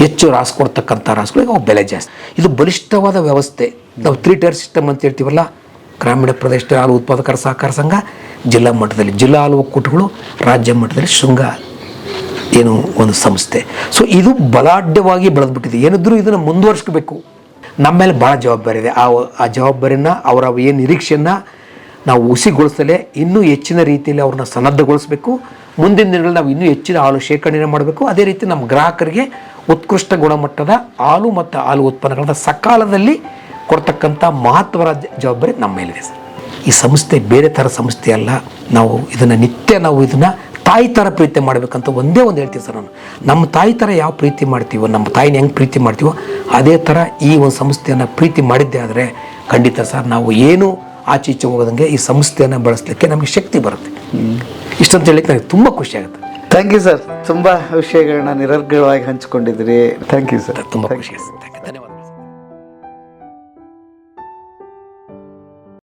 ಹೆಚ್ಚು ರಾಸು ಕೊಡ್ತಕ್ಕಂಥ ರಾಸುಗಳಿಗೆ ಅವು ಬೆಲೆ ಜಾಸ್ತಿ. ಇದು ಬಲಿಷ್ಠವಾದ ವ್ಯವಸ್ಥೆ. ನಾವು 3 ಟೈರ್ ಸಿಸ್ಟಮ್ ಅಂತ ಹೇಳ್ತೀವಲ್ಲ, ಗ್ರಾಮೀಣ ಪ್ರದೇಶದ ಹಾಲು ಉತ್ಪಾದಕರ ಸಹಕಾರ ಸಂಘ, ಜಿಲ್ಲಾ ಮಟ್ಟದಲ್ಲಿ ಜಿಲ್ಲಾ ಹಾಲು ಒಕ್ಕೂಟಗಳು, ರಾಜ್ಯ ಮಟ್ಟದಲ್ಲಿ ಶೃಂಗ ಏನು ಒಂದು ಸಂಸ್ಥೆ. ಸೊ ಇದು ಬಲಾಢ್ಯವಾಗಿ ಬೆಳೆದ್ಬಿಟ್ಟಿದೆ. ಏನಿದ್ರೂ ಇದನ್ನು ಮುಂದುವರಿಸ್ಕೋಬೇಕು. ನಮ್ಮ ಮೇಲೆ ಭಾಳ ಜವಾಬ್ದಾರಿ ಇದೆ. ಆ ಜವಾಬ್ದಾರಿನ ಅವರ ಏನು ನಿರೀಕ್ಷೆಯನ್ನು ನಾವು ಹುಸಿಗೊಳಿಸಲೇ ಇನ್ನೂ ಹೆಚ್ಚಿನ ರೀತಿಯಲ್ಲಿ ಅವ್ರನ್ನ ಸನ್ನದ್ಧಗೊಳಿಸಬೇಕು. ಮುಂದಿನ ದಿನಗಳಲ್ಲಿ ನಾವು ಇನ್ನೂ ಹೆಚ್ಚಿನ ಹಾಲು ಶೇಖರಣೆ ಮಾಡಬೇಕು. ಅದೇ ರೀತಿ ನಮ್ಮ ಗ್ರಾಹಕರಿಗೆ ಉತ್ಕೃಷ್ಟ ಗುಣಮಟ್ಟದ ಹಾಲು ಮತ್ತು ಹಾಲು ಉತ್ಪನ್ನಗಳನ್ನ ಸಕಾಲದಲ್ಲಿ ಕೊಡ್ತಕ್ಕಂಥ ಮಹತ್ವದ ಜವಾಬ್ದಾರಿ ನಮ್ಮ ಮೇಲಿದೆ ಸರ್. ಈ ಸಂಸ್ಥೆ ಬೇರೆ ಥರ ಸಂಸ್ಥೆ ಅಲ್ಲ. ನಾವು ಇದನ್ನು ನಿತ್ಯ ನಾವು ಇದನ್ನು ತಾಯಿ ಥರ ಪ್ರೀತಿ ಮಾಡಬೇಕಂತ ಒಂದೇ ಒಂದು ಹೇಳ್ತೀವಿ ಸರ್. ನಾನು ನಮ್ಮ ತಾಯಿ ಥರ ಯಾವ ಪ್ರೀತಿ ಮಾಡ್ತೀವೋ, ನಮ್ಮ ತಾಯಿನ ಹೆಂಗೆ ಪ್ರೀತಿ ಮಾಡ್ತೀವೋ ಅದೇ ಥರ ಈ ಒಂದು ಸಂಸ್ಥೆಯನ್ನು ಪ್ರೀತಿ ಮಾಡಿದ್ದೇ ಆದರೆ ಖಂಡಿತ ಸರ್ ನಾವು ಏನು ಆಚೆ ಈಚೆ ಹೋಗೋದಂಗೆ ಈ ಸಂಸ್ಥೆಯನ್ನು ಬಳಸಲಿಕ್ಕೆ ನಮಗೆ ಶಕ್ತಿ ಬರುತ್ತೆ. ಇಷ್ಟಂತ ಹೇಳಿಕ್ಕೆ ನನಗೆ ತುಂಬ ಖುಷಿ ಆಗುತ್ತೆ. Thank you sir. ತುಂಬ ವಿಷಯಗಳನ್ನ ನಿರರ್ಗಳವಾಗಿ ಹಂಚಿಕೊಂಡಿದ್ರಿ. Thank you sir. ತುಂಬ ಖುಷಿ ಆಗುತ್ತೆ.